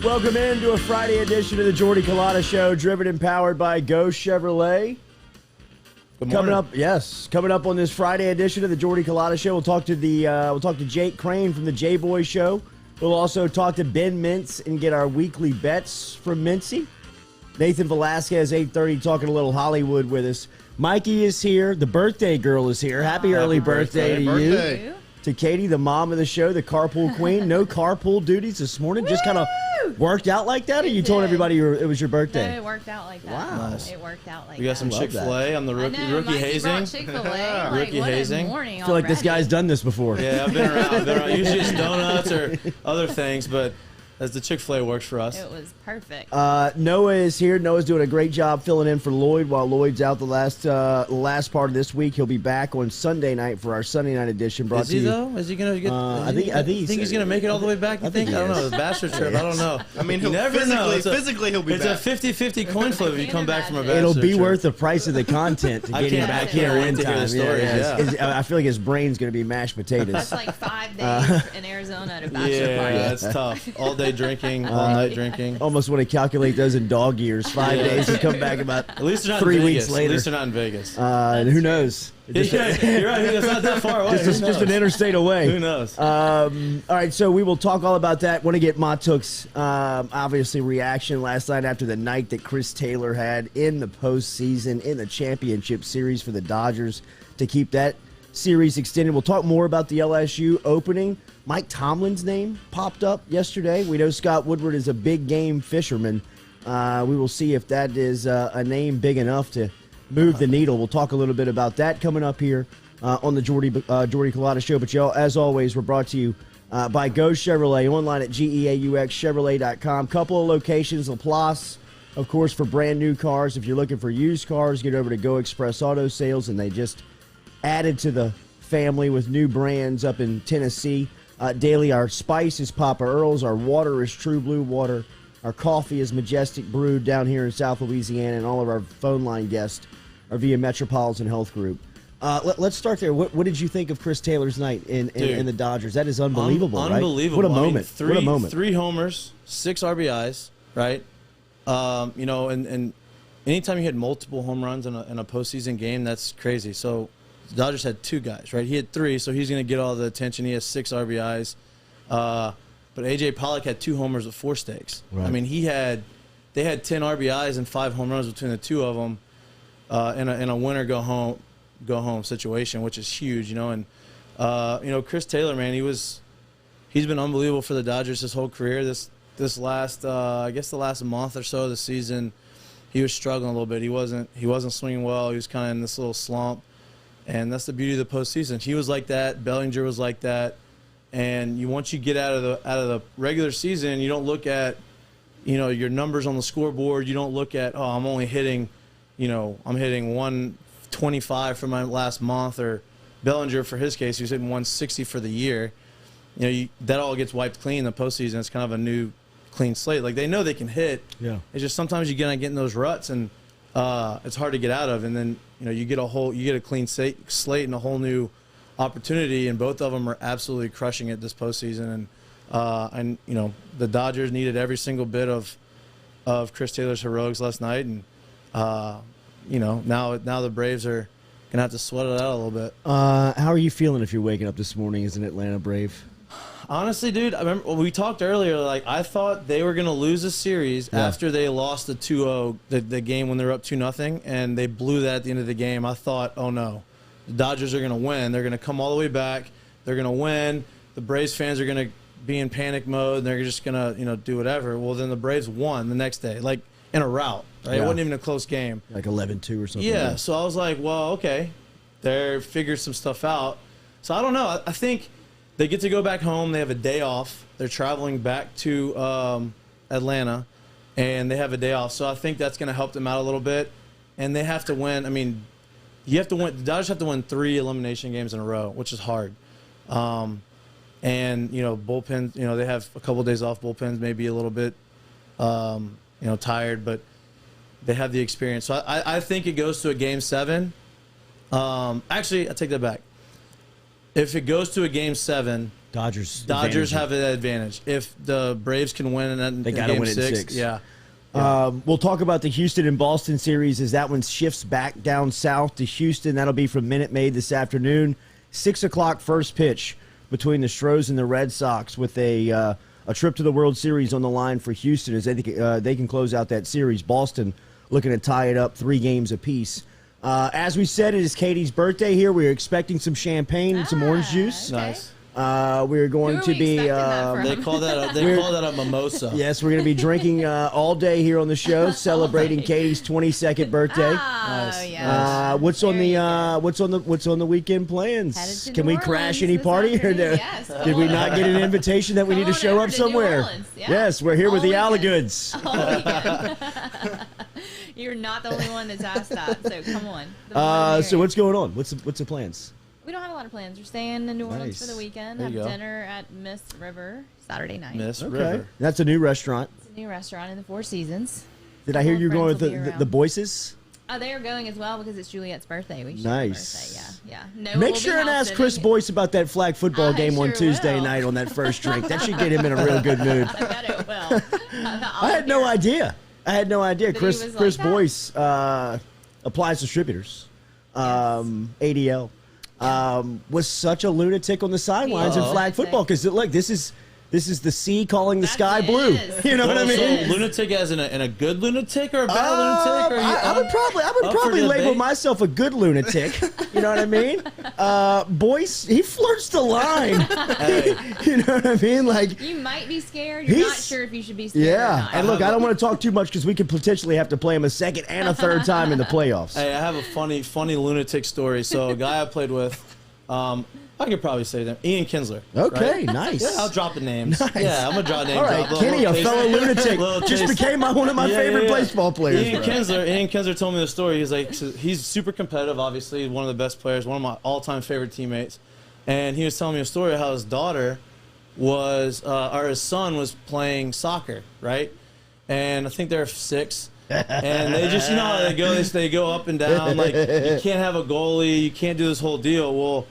Welcome into a Friday edition of the Jordy Culotta Show, driven and powered by Go Chevrolet. Coming up on this Friday edition of the Jordy Culotta Show, we'll talk to Jake Crain from the JBoy Show. We'll also talk to Ben Mintz and get our weekly bets from Mintzy. Nathan Velasquez, 8:30, talking a little Hollywood with us. Mikey is here. The birthday girl is here. Happy early birthday to you. To Katie, the mom of the show, the carpool queen. No carpool duties this morning. Just kind of worked out like that, or you told everybody it was your birthday? No, it worked out like that. Wow. It worked out like that. We got some Chick-fil-A on the rookie hazing. Chick-fil-A. Rookie hazing. I feel like this guy's done this before. Yeah, I've been around. Usually it's donuts or other things, but as the Chick-fil-A works for us. It was perfect. Noah is here. Noah's doing a great job filling in for Lloyd while Lloyd's out the last part of this week. He'll be back on Sunday night for our Sunday night edition. Is he though? Is he going to get? I think he's going to make it all the way back. I don't know. The bastard trip. I don't know. I mean, you never know. Physically, he'll be back. It's a 50-50 coin flip if you come back from a bastard It'll be trip. worth the price of the content to get him back here in time. I feel like his brain's going to be mashed potatoes. That's like 5 days in Arizona at a bachelor party. Yeah, that's tough. All day drinking, all night drinking. Almost want to calculate those in dog years. 5 days and come back about at least they're not 3 in weeks Vegas. later. At least they're not in Vegas. Who knows? You're right. It's not that far away. Just an interstate away. Who knows? All right, so we will talk all about that. Want to get Matuk's obviously reaction last night after the night that Chris Taylor had in the postseason in the championship series for the Dodgers to keep that series extended. We'll talk more about the LSU opening. Mike Tomlin's name popped up yesterday. We know Scott Woodward is a big game fisherman. We will see if that is a name big enough to move the needle. We'll talk a little bit about that coming up here on the Jordy Culotta Show. But y'all, as always, we're brought to you by Go Chevrolet, online at GEAUXChevrolet.com. Couple of locations, Laplace, of course, for brand new cars. If you're looking for used cars, get over to Go Express Auto Sales, and they just added to the family with new brands up in Tennessee. Daily, our spice is Papa Earl's, our water is True Blue Water, our coffee is Majestic Brewed down here in South Louisiana, and all of our phone line guests are via Metropolitan Health Group. Let's start there. What did you think of Chris Taylor's night in the Dodgers? That is unbelievable, right? Unbelievable. What a moment. What a moment. 3 homers, 6 RBIs, right? And anytime you hit multiple home runs in a postseason game, that's crazy. So the Dodgers had 2 guys, right? He had 3, so he's going to get all the attention. He has 6 RBIs. But A.J. Pollock had 2 homers with 4 steaks. Right. I mean, they had 10 RBIs and 5 home runs between the 2 of them in a winner go home situation, which is huge, And Chris Taylor, man, he's been unbelievable for the Dodgers his whole career. This last I guess the last month or so of the season, he was struggling a little bit. He wasn't swinging well. He was kind of in this little slump. And that's the beauty of the postseason. He was like that. Bellinger was like that. And once you get out of the regular season, you don't look at, your numbers on the scoreboard. You don't look at, I'm only hitting, I'm hitting 125 for my last month, or Bellinger, for his case, he was hitting 160 for the year. That all gets wiped clean in the postseason. It's kind of a new clean slate. Like, they know they can hit. Yeah. It's just sometimes you get in those ruts, and it's hard to get out of. And then you get a clean slate and a whole new opportunity, and both of them are absolutely crushing it this postseason. And the Dodgers needed every single bit of Chris Taylor's heroics last night, and now the Braves are gonna have to sweat it out a little bit. How are you feeling if you're waking up this morning as an Atlanta Brave? Honestly, dude, I remember when we talked earlier. Like, I thought they were gonna lose a series after they lost the 2-0, the game when they were up 2-0, and they blew that at the end of the game. I thought, oh no, the Dodgers are going to win. They're going to come all the way back. They're going to win. The Braves fans are going to be in panic mode, and they're just going to, do whatever. Well, then the Braves won the next day, like in a rout. Right? Yeah. It wasn't even a close game. Like 11-2 or something. Yeah, so I was like, well, okay. They figured some stuff out. So I don't know. I think they get to go back home. They have a day off. They're traveling back to Atlanta, and they have a day off. So I think that's going to help them out a little bit. And they have to win. I mean, you have to win. The Dodgers have to win 3 elimination games in a row, which is hard. And bullpens. They have a couple of days off. Bullpens may be a little bit, tired, but they have the experience. So I think it goes to a Game 7. Actually, I take that back. If it goes to a Game 7, Dodgers have an advantage. If the Braves can win in They gotta game win in 6. Yeah. We'll talk about the Houston and Boston series as that one shifts back down south to Houston. That'll be from Minute Maid this afternoon. 6 o'clock first pitch between the Stros and the Red Sox with a trip to the World Series on the line for Houston as they can close out that series. Boston looking to tie it up 3 games apiece. As we said, it is Katie's birthday here. We're expecting some champagne and some orange juice. Okay. Nice. We're going Who are to we be. expecting that from? They call that a mimosa. Yes, we're going to be drinking all day here on the show, celebrating Katie's 22nd birthday. Oh, Nice. yeah. What's on Very the good. what's on the weekend plans? Headed to Can New we crash Orleans any this party? Or afternoon. no? Yes, Did we come not on. get an invitation that we need to Come on show over up to New somewhere? Orleans, yeah. Yes, we're here with All the weekend. Allagoods. All weekend. You're not the only one that's asked that, so come on. So what's going on? What's the plans? We don't have a lot of plans. We're staying in New Orleans Nice. for the weekend. There Have you go. dinner at Miss River Saturday night. Miss Okay, River. that's a new restaurant. It's a new restaurant in the Four Seasons. Did I hear All you're going with friends will be the around. Boyces? Oh, they are going as well because it's Juliet's birthday. We should Nice. Birthday. Yeah. No, Make sure and ask Chris Boyce about that flag football I game on sure Tuesday will. night on that first drink. That should get him in a real good mood. I bet it will. I had no idea. That he Chris was like Chris that? Boyce, Applies Distributors, ADL, was such a lunatic on the sidelines in Uh-oh. flag football because look, this is the sea calling the That's sky it blue. is. You know what I So mean? lunatic as in a good lunatic or a bad lunatic? Or I would probably label myself a good lunatic. You know what I mean? Boyce, he flirts the line. You know what I mean? Like, You might be scared. You're not He's- sure if you should be scared or yeah. not. And look, I don't want to talk too much because we could potentially have to play him a second and a third time in the playoffs. Hey, I have a funny lunatic story. So a guy I played with, I could probably say them. Ian Kinsler. Okay, right? nice. Yeah, I'll drop the names. Nice. Yeah, I'm gonna drop names. All right, Little Kenny, a taste- fellow lunatic, little just taste. became one of my favorite baseball players. Ian bro. Kinsler told me the story. He's like, he's super competitive. Obviously, one of the best players, one of my all-time favorite teammates. And he was telling me a story of how his daughter was, or his son was playing soccer, right? And I think they're 6. And they just, you know how they go, they go up and down. Like, you can't have a goalie, you can't do this whole deal. Well,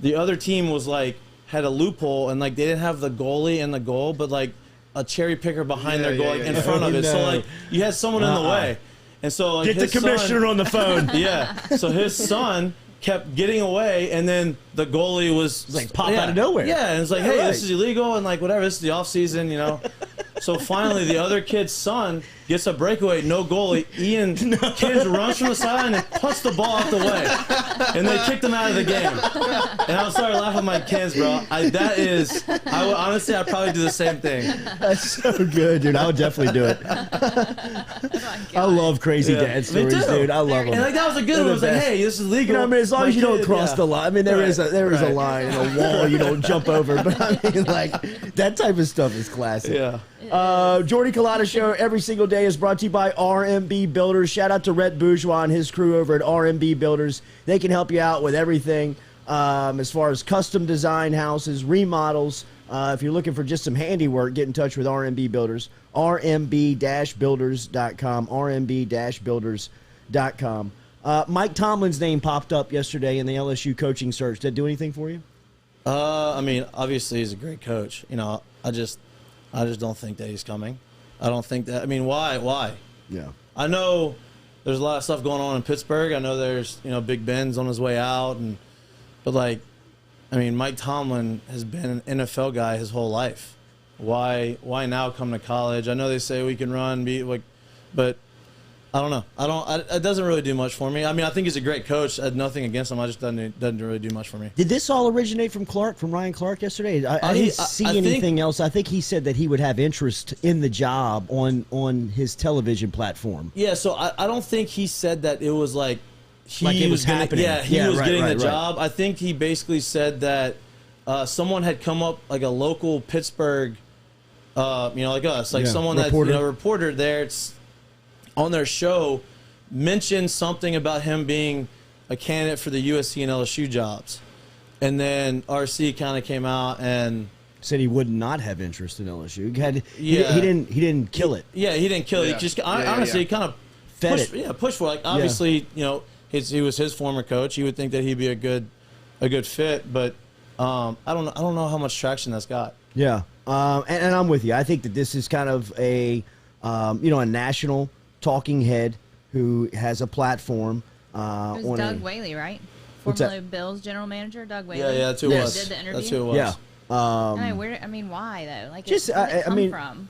the other team was like, had a loophole, and like they didn't have the goalie in the goal, but like a cherry picker behind their goal, like, in front of it. So No. like you had someone in the way, and so like Get the his son- commissioner on the phone. Yeah. So his son kept getting away, and then the goalie was like pop out of nowhere. Yeah, and it's like, Yeah, hey, right. this is illegal, and like whatever. This is the off season, you know. So finally, the other kid's son gets a breakaway, no goalie. Ian Kids runs from the sideline and puts the ball out the way, and they kicked him out of the game. And I started laughing at my kids, bro. Honestly, I'd probably do the same thing. That's so good, dude. I would definitely do it. I love crazy Yeah. dad Me stories, too. dude. I love And them. like that was a good They're one. It was the like, best. hey, this is legal. You know what I mean? As long as you don't cross yeah. the line. I mean, there is a Right. line and a wall you don't jump over. But I mean, like, that type of stuff is classic. Yeah. Jordy Culotta Show every single day is brought to you by RMB Builders. Shout out to Rhett Bourgeois and his crew over at RMB Builders. They can help you out with everything as far as custom design houses, remodels. If you're looking for just some handiwork, get in touch with RMB Builders. RMB-Builders.com. RMB-Builders.com. Mike Tomlin's name popped up yesterday in the LSU coaching search. Did that do anything for you? I mean, obviously he's a great coach. You know, I just don't think that he's coming. I don't think that. I mean, why? Yeah. I know there's a lot of stuff going on in Pittsburgh. I know there's, Big Ben's on his way out, but like, I mean, Mike Tomlin has been an NFL guy his whole life. Why now come to college? I know they say we can run, but I don't know. It doesn't really do much for me. I mean, I think he's a great coach. I had nothing against him. I just doesn't really do much for me. Did this all originate from Ryan Clark yesterday? I didn't see anything else. I think he said that he would have interest in the job on his television platform. Yeah, so I don't think he said that it was like Like it was happening. Yeah, he was right, getting right, the job. I think he basically said that someone had come up, like a local Pittsburgh, like us, like someone reporter. that's, reporter there. It's on their show, mentioned something about him being a candidate for the USC and LSU jobs. And then RC kind of came out and said he would not have interest in LSU. He Yeah. didn't kill it. Yeah, he didn't kill it. Yeah. He just Yeah, honestly yeah. kind of Fed pushed, it. pushed for it. Like obviously, he was his former coach. You would think that he'd be a good a good fit, but I don't know how much traction that's got. Yeah, and I'm with you. I think that this is kind of a a national talking head who has a platform. It was Doug Whaley, right? Formerly Bills general manager, Doug Whaley. Yeah, that's who it was. Did the interview? That's who it was. Yeah. Why though? Like, Just, where did it come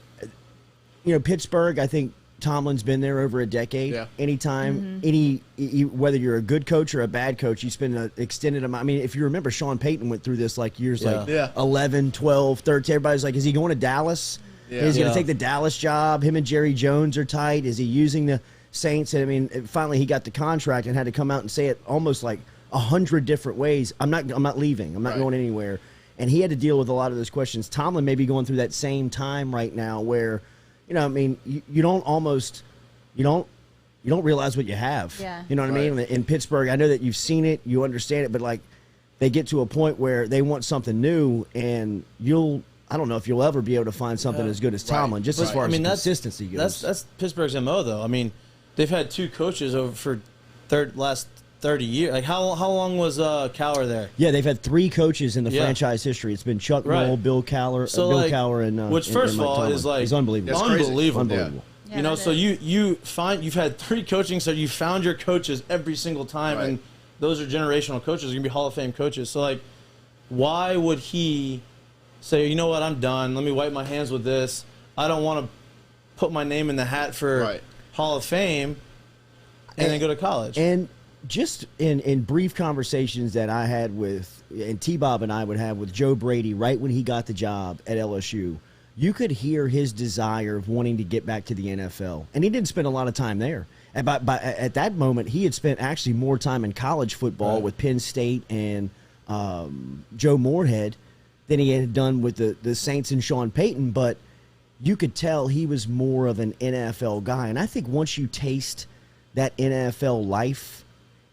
from? Pittsburgh. I think Tomlin's been there over a decade. Yeah. Anytime, whether you're a good coach or a bad coach, you spend an extended amount. I mean, if you remember, Sean Payton went through this like years like Yeah. 11, 12, 13. Everybody's like, is he going to Dallas? Yeah. Is he going Yeah. to take the Dallas job? Him and Jerry Jones are tight. Is he using the Saints? I mean, finally he got the contract and had to come out and say it almost like 100 different ways. I'm not leaving. I'm not Right. going anywhere. And he had to deal with a lot of those questions. Tomlin may be going through that same time right now where, you don't realize what you have. Yeah. You know what I mean? In Pittsburgh, I know that you've seen it, you understand it, but like they get to a point where they want something new, and I don't know if you'll ever be able to find something as good as Tomlin, just as far as consistency goes. That's Pittsburgh's MO, though. I mean, they've had two coaches over for last 30 years. Like, how long was Cowher there? Yeah, they've had 3 coaches in the franchise history. It's been Chuck Noll, Bill Cowher, and which first of all is like it's unbelievable. Unbelievable. Unbelievable. Yeah, So you've had 3 coaching, so you found your coaches every single time, Right. and those are generational coaches. They're gonna be Hall of Fame coaches. So like, why would he say, you know what, I'm done. Let me wipe my hands with this. I don't want to put my name in the hat for Hall of Fame, and then go to college. And just in brief conversations that I had with, and T-Bob and I would have with Joe Brady right when he got the job at LSU, you could hear his desire of wanting to get back to the NFL. And he didn't spend a lot of time there. And at that moment, he had spent actually more time in college football with Penn State and Joe Moorhead than he had done with the Saints and Sean Payton. But you could tell he was more of an NFL guy. And I think once you taste that NFL life,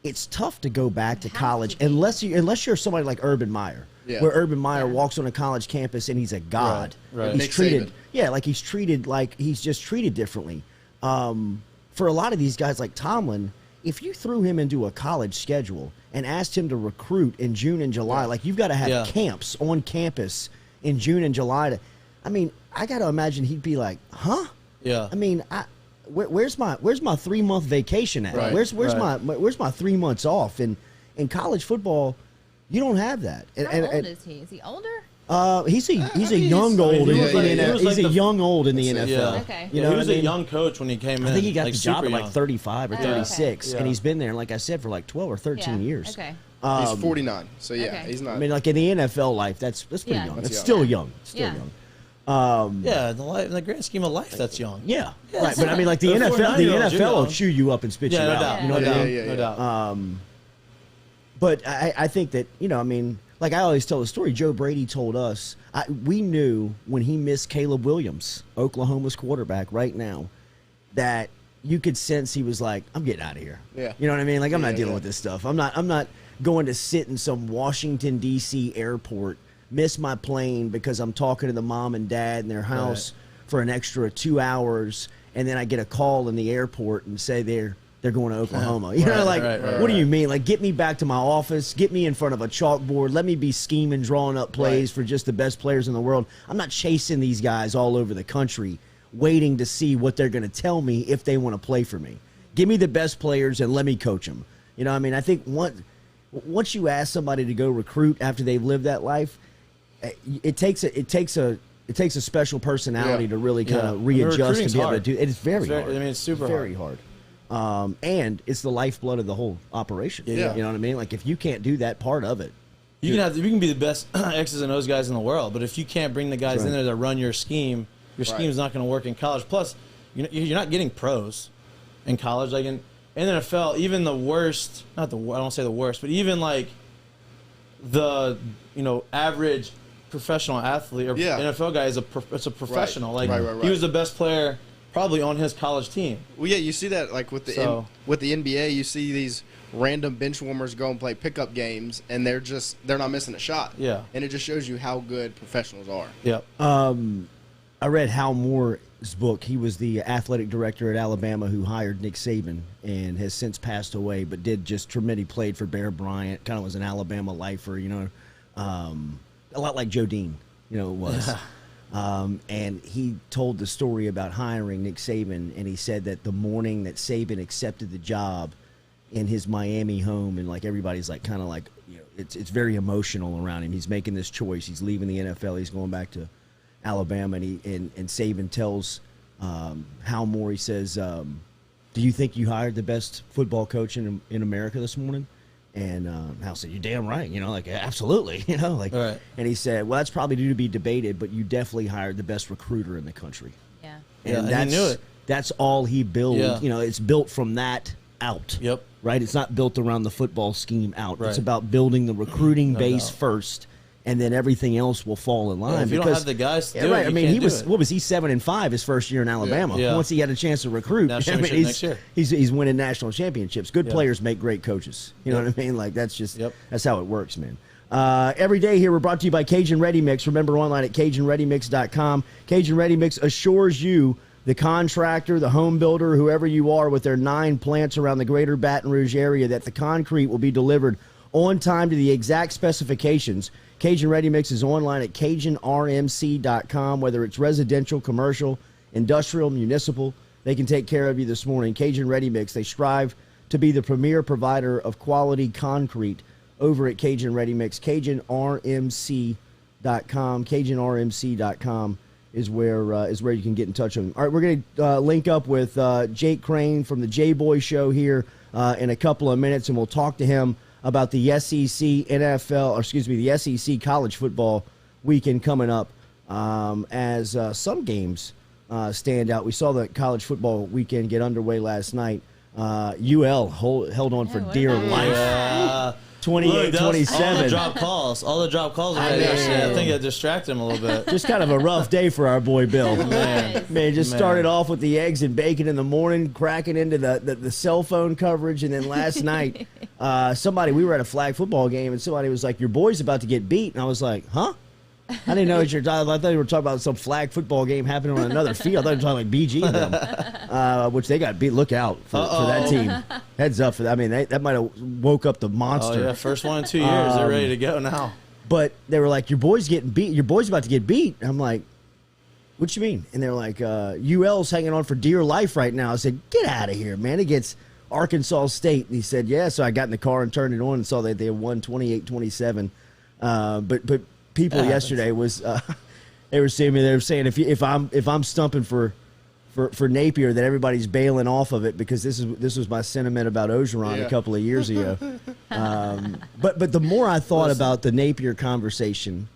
it's tough to go back to college unless you're somebody like Urban Meyer, where Urban Meyer walks on a college campus and he's a god. Right. He's Nick treated, Saban. he's just treated differently. For a lot of these guys like Tomlin, if you threw him into a college schedule and asked him to recruit in June and July, like you've got to have camps on campus in June and July. I got to imagine he'd be like, huh? Yeah. I mean, where's my 3-month vacation at? Right. Where's my 3 months off? And in college football, you don't have that. How old is he? Is he older? He's a young old in the NFL. He's a young old in the NFL. Yeah. Okay. He was a young coach when he came in. I think he got the job super at like young. 35 or 36, Okay. and he's been there, like I said, for like 12 or 13 years. Okay. He's 49, so Okay. he's not. I mean, like in the NFL life, that's pretty Yeah. young. That's It's young. still young. It's still Yeah. young. Yeah, in the grand scheme of life, that's young. Yeah, right. But I mean, like the They're NFL 49-years, you're will young. chew you up and spit you Yeah, no out. doubt. You know what I mean? No doubt. But I think that, like I always tell the story, Joe Brady told us, we knew when he missed Caleb Williams, Oklahoma's quarterback right now, that you could sense he was like, I'm getting out of here. Yeah. You know what I mean? Like, I'm not dealing yeah. with this stuff. I'm not going to sit in some Washington, D.C. airport, miss my plane because I'm talking to the mom and dad in their house for an extra 2 hours, and then I get a call in the airport and say they're going to Oklahoma. You know, like, what do you mean? Like, get me back to my office, get me in front of a chalkboard, let me be scheming, drawing up plays for just the best players in the world. I'm not chasing these guys all over the country, waiting to see what they're going to tell me if they want to play for me. Give me the best players and let me coach them. You know what I mean? I think once you ask somebody to go recruit after they've lived that life, it takes a special personality to really kind of readjust and be able to do it. It's very hard. I mean, it's super very hard. And it's the lifeblood of the whole operation. Yeah. You know what I mean? Like, if you can't do that part of it, You can be the best X's and O's guys in the world, but if you can't bring the guys in there to run your scheme, your scheme's not going to work in college. Plus, you're not getting pros in college. Like in the NFL, even the worst, I don't say the worst, but even like the average professional athlete or NFL guy is a professional. Right. Like he was the best player probably on his college team. Well, yeah, you see that like with the NBA, you see these random bench warmers go and play pickup games, and they're not missing a shot. Yeah, and it just shows you how good professionals are. Yep. I read Hal Moore book. He was the athletic director at Alabama who hired Nick Saban and has since passed away, but did just tremendous. He played for Bear Bryant, kind of was an Alabama lifer, a lot like Joe Dean, was. And he told the story about hiring Nick Saban, and he said that the morning that Saban accepted the job in his Miami home, and like everybody's like kind of like, it's very emotional around him. He's making this choice. He's leaving the NFL. He's going back to Alabama, and Saban tells Hal Moore, he says, do you think you hired the best football coach in America this morning? And Hal said, you're damn right. Absolutely. Right. And he said, well, that's probably due to be debated, but you definitely hired the best recruiter in the country. Yeah. And he knew it. That's all he built. Yeah. It's built from that out. Yep. Right? It's not built around the football scheme out. Right. It's about building the recruiting base doubt. first, and then everything else will fall in line. If you don't have the guys to do right. it, you he can't was do it. what was he 7-5 his first year in Alabama. Yeah. Once he had a chance to recruit, National championship next year. He's winning national championships. Good players make great coaches. You know Yep. what I mean? Like that's just Yep. that's how it works, man. Every day here we're brought to you by Cajun Ready Mix. Remember, online at CajunReadyMix.com. Cajun Ready Mix assures you, the contractor, the home builder, whoever you are, with their 9 plants around the greater Baton Rouge area, that the concrete will be delivered on time to the exact specifications. Cajun Ready Mix is online at CajunRMC.com. Whether it's residential, commercial, industrial, municipal, they can take care of you this morning. Cajun Ready Mix, they strive to be the premier provider of quality concrete over at Cajun Ready Mix. CajunRMC.com. CajunRMC.com is where you can get in touch with them. All right, we're going to link up with Jake Crain from the JBoy show here in a couple of minutes, and we'll talk to him about the SEC the SEC college football weekend coming up as some games stand out. We saw the college football weekend get underway last night. UL held on for dear life. 28-27. All the drop calls. All the drop calls. I think it distracted him a little bit. Just kind of a rough day for our boy Bill. Man, just started off with the eggs and bacon in the morning, cracking into the cell phone coverage, and then last night, we were at a flag football game, and somebody was like, "Your boy's about to get beat," and I was like, "Huh?" I didn't know what you're talking about. I thought you were talking about some flag football game happening on another field. I thought you were talking like BG and them, which they got beat. Look out for that team. Heads up for that. I mean, that might have woke up the monster. Oh, yeah, first one in 2 years. They're ready to go now. But they were like, your boy's getting beat. Your boy's about to get beat. I'm like, what you mean? And they're like, UL's hanging on for dear life right now. I said, get out of here, man. Against Arkansas State. And he said, yeah. So I got in the car and turned it on and saw that they had won 28-27. But people yesterday was they were saying if I'm stumping for Napier, that everybody's bailing off of it, because this was my sentiment about Orgeron a couple of years ago. But the more I thought about the Napier conversation,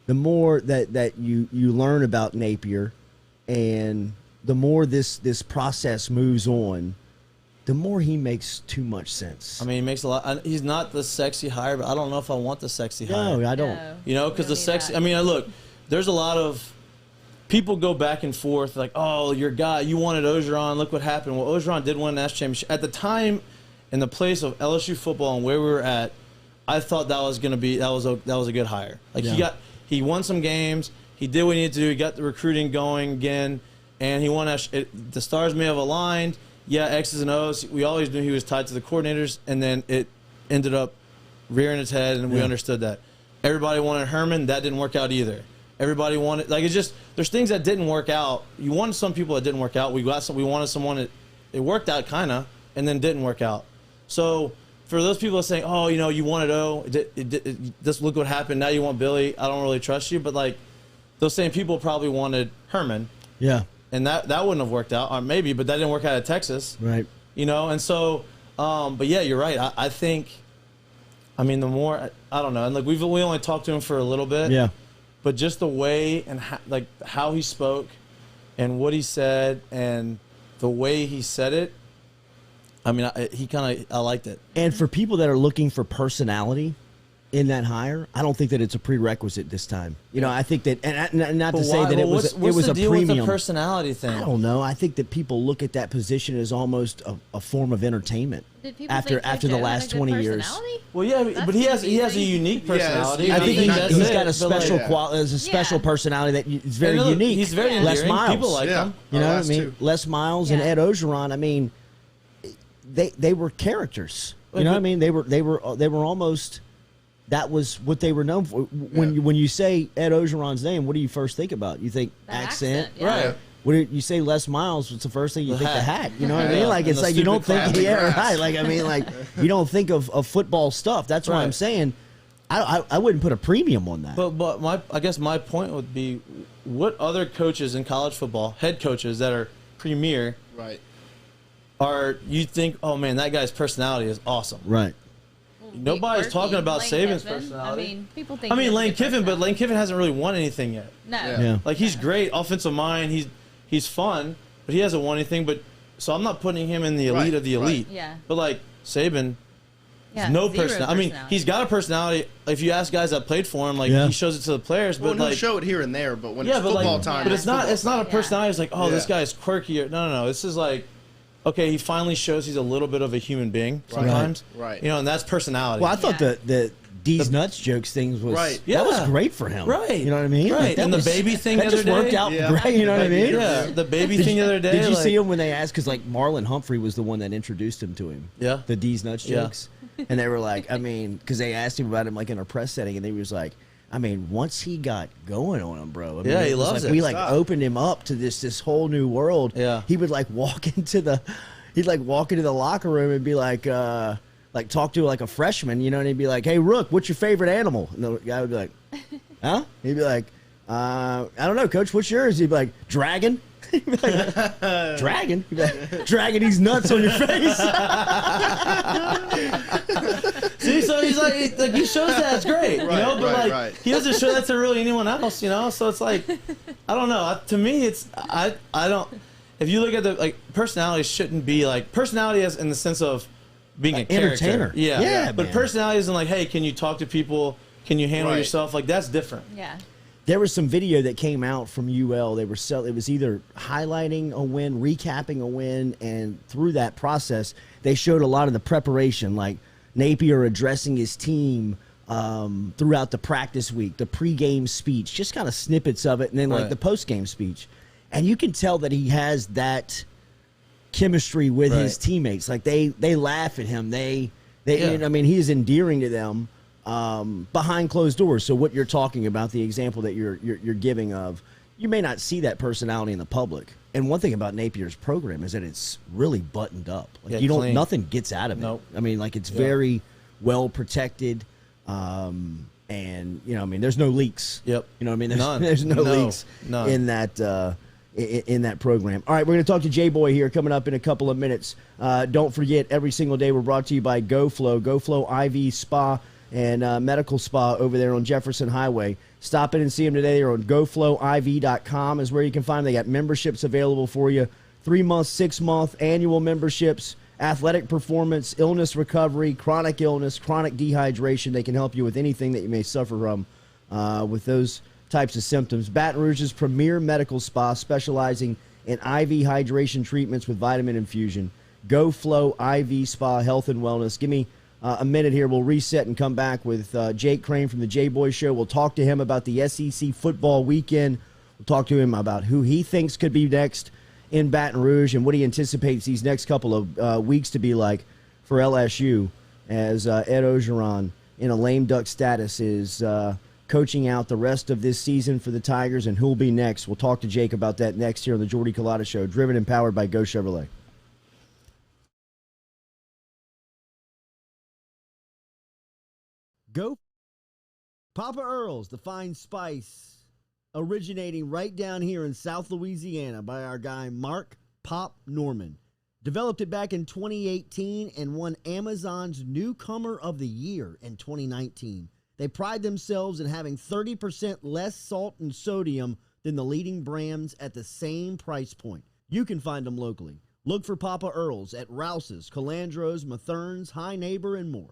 the more that you learn about Napier, and the more this process moves on, the more he makes too much sense. I mean, he makes a lot. He's not the sexy hire, but I don't know if I want the sexy hire. No, I don't. Because the sexy. I mean, look, there's a lot of people go back and forth like, oh, your guy, you wanted Orgeron. Look what happened. Well, Orgeron did win a national championship at the time, in the place of LSU football and where we were at. I thought that was going to be that was a good hire. Like he won some games. He did what he needed to do. He got the recruiting going again, and he won. The stars may have aligned. Yeah, X's and O's. We always knew he was tied to the coordinators, and then it ended up rearing its head, and we understood that. Everybody wanted Herman. That didn't work out either. Everybody wanted, it's just, there's things that didn't work out. You wanted some people that didn't work out. We wanted someone that it worked out kind of, and then didn't work out. So for those people that saying, oh, you wanted O, just look what happened. Now you want Billy. I don't really trust you. But those same people probably wanted Herman. Yeah. And that wouldn't have worked out, or maybe, but that didn't work out at Texas. Right. And so, but yeah, you're right. I think, the more, I don't know. And we only talked to him for a little bit. Yeah. But just the way and how he spoke and what he said and the way he said it, I liked it. And for people that are looking for personality, in that hire, I don't think that it's a prerequisite this time. You know, I think that, and not to say that it was the a deal premium. with the personality thing? I don't know. I think that people look at that position as almost a form of entertainment. Did people after think the Joe had last a good 20 years. personality? Well, yeah, That's but he has a unique personality. Yeah, I think That's he's it, got a but, special like, a special Yeah. personality that is very and look, unique. He's very Yeah. Les endearing. Miles. People like Yeah. him. You know what I last mean? two. Les Miles and Yeah. Ed Ogeron. I mean, they were characters. You Wait, know what I but- mean? They were almost. That was what they were known for. When you say Ed Ogeron's name, what do you first think about? You think The accent, yeah. Right. What do you say? Les Miles. What's the first thing you The think? The hat. hat. You know what I Yeah. mean? Like And it's the like you don't stupid think. clapping Yeah, grass. right. Like I mean, like you don't think of football stuff. That's why I'm Right. saying. I wouldn't put a premium on that. But I guess my point would be, what other coaches in college football, head coaches that are premier, Right. are you think? Oh man, that guy's personality is awesome. Right. Nobody's Quirky. talking about Lane Saban's Kiffin. personality. I mean, people think. I mean he has a Lane good Kiffin, but personality. Lane Kiffin hasn't really won anything yet. No. Yeah. Like he's great, offensive mind. He's fun, but he hasn't won anything. But so I'm not putting him in the elite Right, of the elite. right. Yeah. But like Saban, Yeah, no zero personality. I mean, personality. he's got a personality. If you ask guys that played for him, like Yeah. he shows it to the players. Well, But he'll like, show it here and there, but when yeah, it's but football like, time, but it's not. It's not a Yeah. personality. It's like, oh, this Yeah. guy's quirky. No. This is like, okay, he finally shows he's a little bit of a human being sometimes. Right. You know, and that's personality. Well, I thought Yeah. the D's nuts jokes things was Right. that was Yeah. great for him. Right. You know what I mean? Right. Like, that And the was- baby thing that the just other worked day? out Yeah. great. You know what I mean? yeah, the baby thing the other day. Did you like, see him when they asked? Because like Marlon Humphrey was the one that introduced him to him. Yeah. The D's nuts Yeah. jokes, and they were like, I mean, because they asked him about him like in a press setting, and he was like, I mean, once he got going on him, bro. I mean, Yeah, he it was loves like, it. We like Stop. opened him up to this whole new world. Yeah. He would like walk into the locker room and be like talk to like a freshman, you know, and he'd be like, "Hey, Rook, what's your favorite animal?" And the guy would be like, "Huh?" He'd be like, "I don't know, Coach. What's yours?" He'd be like, "Dragon." He'd be like, "Dragon?" He'd be like, "Dragging these nuts on your face." See, so he's like he shows that it's great, you know, but right, like right. he doesn't show that to really anyone else, you know. So it's like, I don't know. To me, it's I don't. If you look at the like personality, shouldn't be like personality as in the sense of being a character. Entertainer. Yeah, Yeah, But man. personality isn't like, hey, can you talk to people? Can you handle Right. yourself? Like that's different. Yeah. There was some video that came out from UL. It was either highlighting a win, recapping a win, and through that process, they showed a lot of the preparation, like Napier addressing his team throughout the practice week, the pregame speech, just kind of snippets of it, and then like Right. the postgame speech. And you can tell that he has that chemistry with his Right. teammates. Like they laugh at him. They Yeah. I mean, he is endearing to them behind closed doors. So what you're talking about, the example that you're giving of, you may not see that personality in the public. And one thing about Napier's program is that it's really buttoned up. Like Yeah, you don't, clean. nothing gets out of it. Nope. I mean, like it's Yeah. very well protected. And you know, I mean, there's no leaks. Yep. You know what I mean? There's, None. there's no No. leaks None. in that in that program. All right, we're going to talk to JBoy here coming up in a couple of minutes. Don't forget, every single day we're brought to you by GoFlow. GoFlow IV Spa and Medical Spa over there on Jefferson Highway. Stop in and see them today. They're on GoFlowIV.com is where you can find them. They got memberships available for you. 3-month, 6-month, annual memberships, athletic performance, illness recovery, chronic illness, chronic dehydration. They can help you with anything that you may suffer from with those types of symptoms. Baton Rouge's premier medical spa specializing in IV hydration treatments with vitamin infusion. GoFlow IV Spa Health and Wellness. Give me a minute here. We'll reset and come back with Jake Crain from the JBoy Show. We'll talk to him about the SEC football weekend. We'll talk to him about who he thinks could be next in Baton Rouge and what he anticipates these next couple of weeks to be like for LSU as Ed Ogeron in a lame duck status is coaching out the rest of this season for the Tigers, and who'll be next. We'll talk to Jake about that next here on the Jordy Culotta Show, driven and powered by Go Chevrolet. Go Papa Earl's, the fine spice, originating right down here in South Louisiana by our guy Mark Pop Norman. Developed it back in 2018 and won Amazon's Newcomer of the Year in 2019. They pride themselves in having 30% less salt and sodium than the leading brands at the same price point. You can find them locally. Look for Papa Earl's at Rouse's, Calandro's, Mathern's, High Neighbor, and more.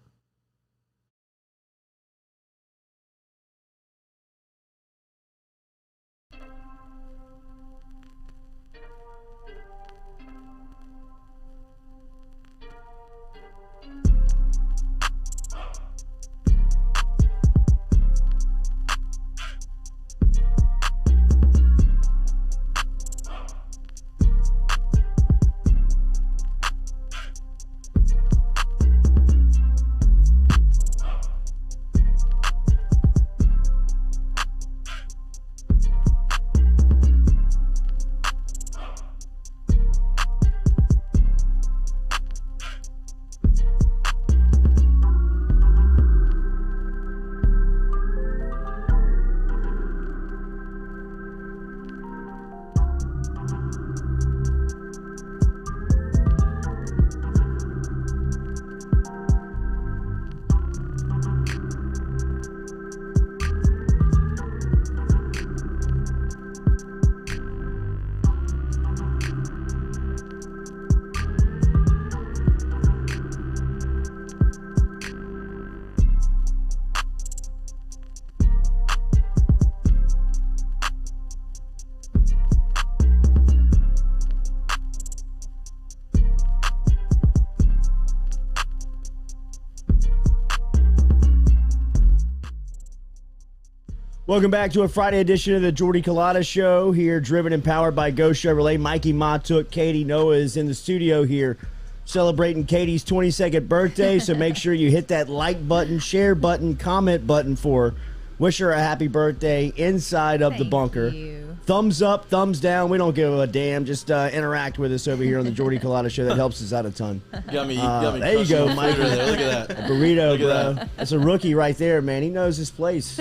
Welcome back to a Friday edition of the Jordy Culotta Show here, driven and powered by Go Chevrolet. Mikey Matuk, Katie Noah is in the studio here celebrating Katie's 22nd birthday, so make sure you hit that like button, share button, comment button for her. Wish her a happy birthday inside of the bunker. You. Thumbs up, thumbs down. We don't give a damn. Just interact with us over here on the Jordy Culotta Show. That helps us out a ton. Got me, got me there you go, Mike. Look at that. A burrito, Look at bro. that. That's a rookie right there, man. He knows his place.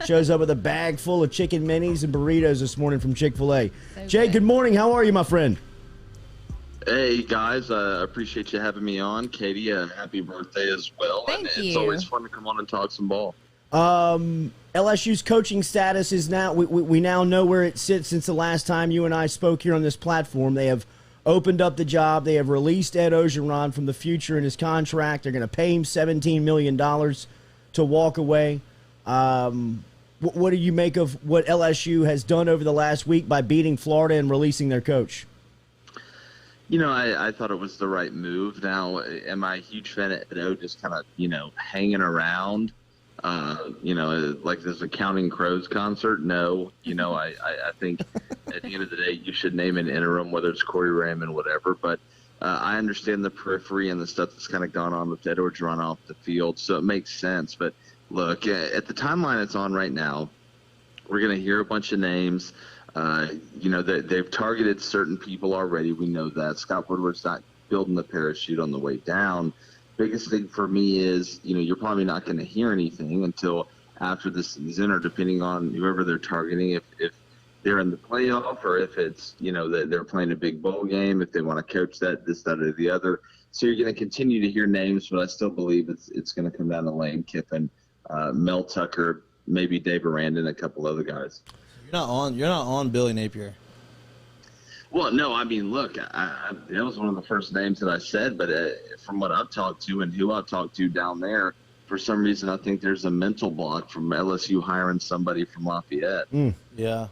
Shows up with a bag full of chicken minis and burritos this morning from Chick-fil-A. So Jay, good. good morning. How are you, my friend? Hey guys, I appreciate you having me on. Katie, happy birthday as well. Thank and you. It's always fun to come on and talk some ball. LSU's coaching status is now, we now know where it sits since the last time you and I spoke here on this platform. They have opened up the job. They have released Ed Ogeron from the future in his contract. They're going to pay him $17 million to walk away. What do you make of what LSU has done over the last week by beating Florida and releasing their coach? You know, I thought it was the right move. Now, am I a huge fan of Edo just kind of, hanging around, like this Counting Crows concert? No. I think at the end of the day, you should name an interim, whether it's Corey Raymond, whatever. But I understand the periphery and the stuff that's kind of gone on with Ed Ogeron off the field, so it makes sense. But look, at the timeline it's on right now, we're going to hear a bunch of names. They've targeted certain people already. We know that. Scott Woodward's not building the parachute on the way down. Biggest thing for me is, you're probably not going to hear anything until after the season, or depending on whoever they're targeting, if they're in the playoff, or if it's, that they're playing a big bowl game, if they want to coach that, this, that, or the other. So you're going to continue to hear names, but I still believe it's going to come down to Lane Kiffin, Mel Tucker, maybe Dave Aranda, and a couple other guys. You're not on Billy Napier. Well, no, I mean, look, that was one of the first names that I said, but from what I've talked to and who I've talked to down there, for some reason I think there's a mental block from LSU hiring somebody from Lafayette. Yeah.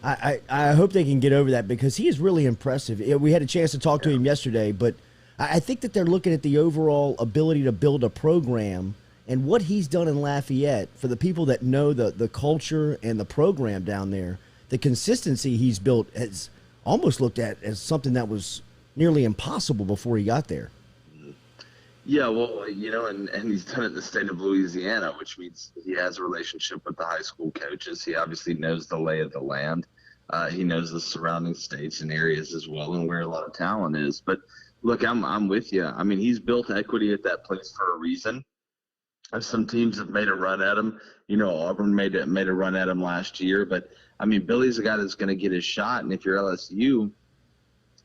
I hope they can get over that, because he is really impressive. We had a chance to talk to him yesterday, but I think that they're looking at the overall ability to build a program and what he's done in Lafayette. For the people that know the culture and the program down there, the consistency he's built has almost looked at as something that was nearly impossible before he got there. Yeah, well, and he's done it in the state of Louisiana, which means he has a relationship with the high school coaches. He obviously knows the lay of the land. He knows the surrounding states and areas as well, and where a lot of talent is. But look, I'm with you. I mean, he's built equity at that place for a reason. Some teams have made a run at him. Auburn made a run at him last year. But, I mean, Billy's a guy that's going to get his shot. And if you're LSU,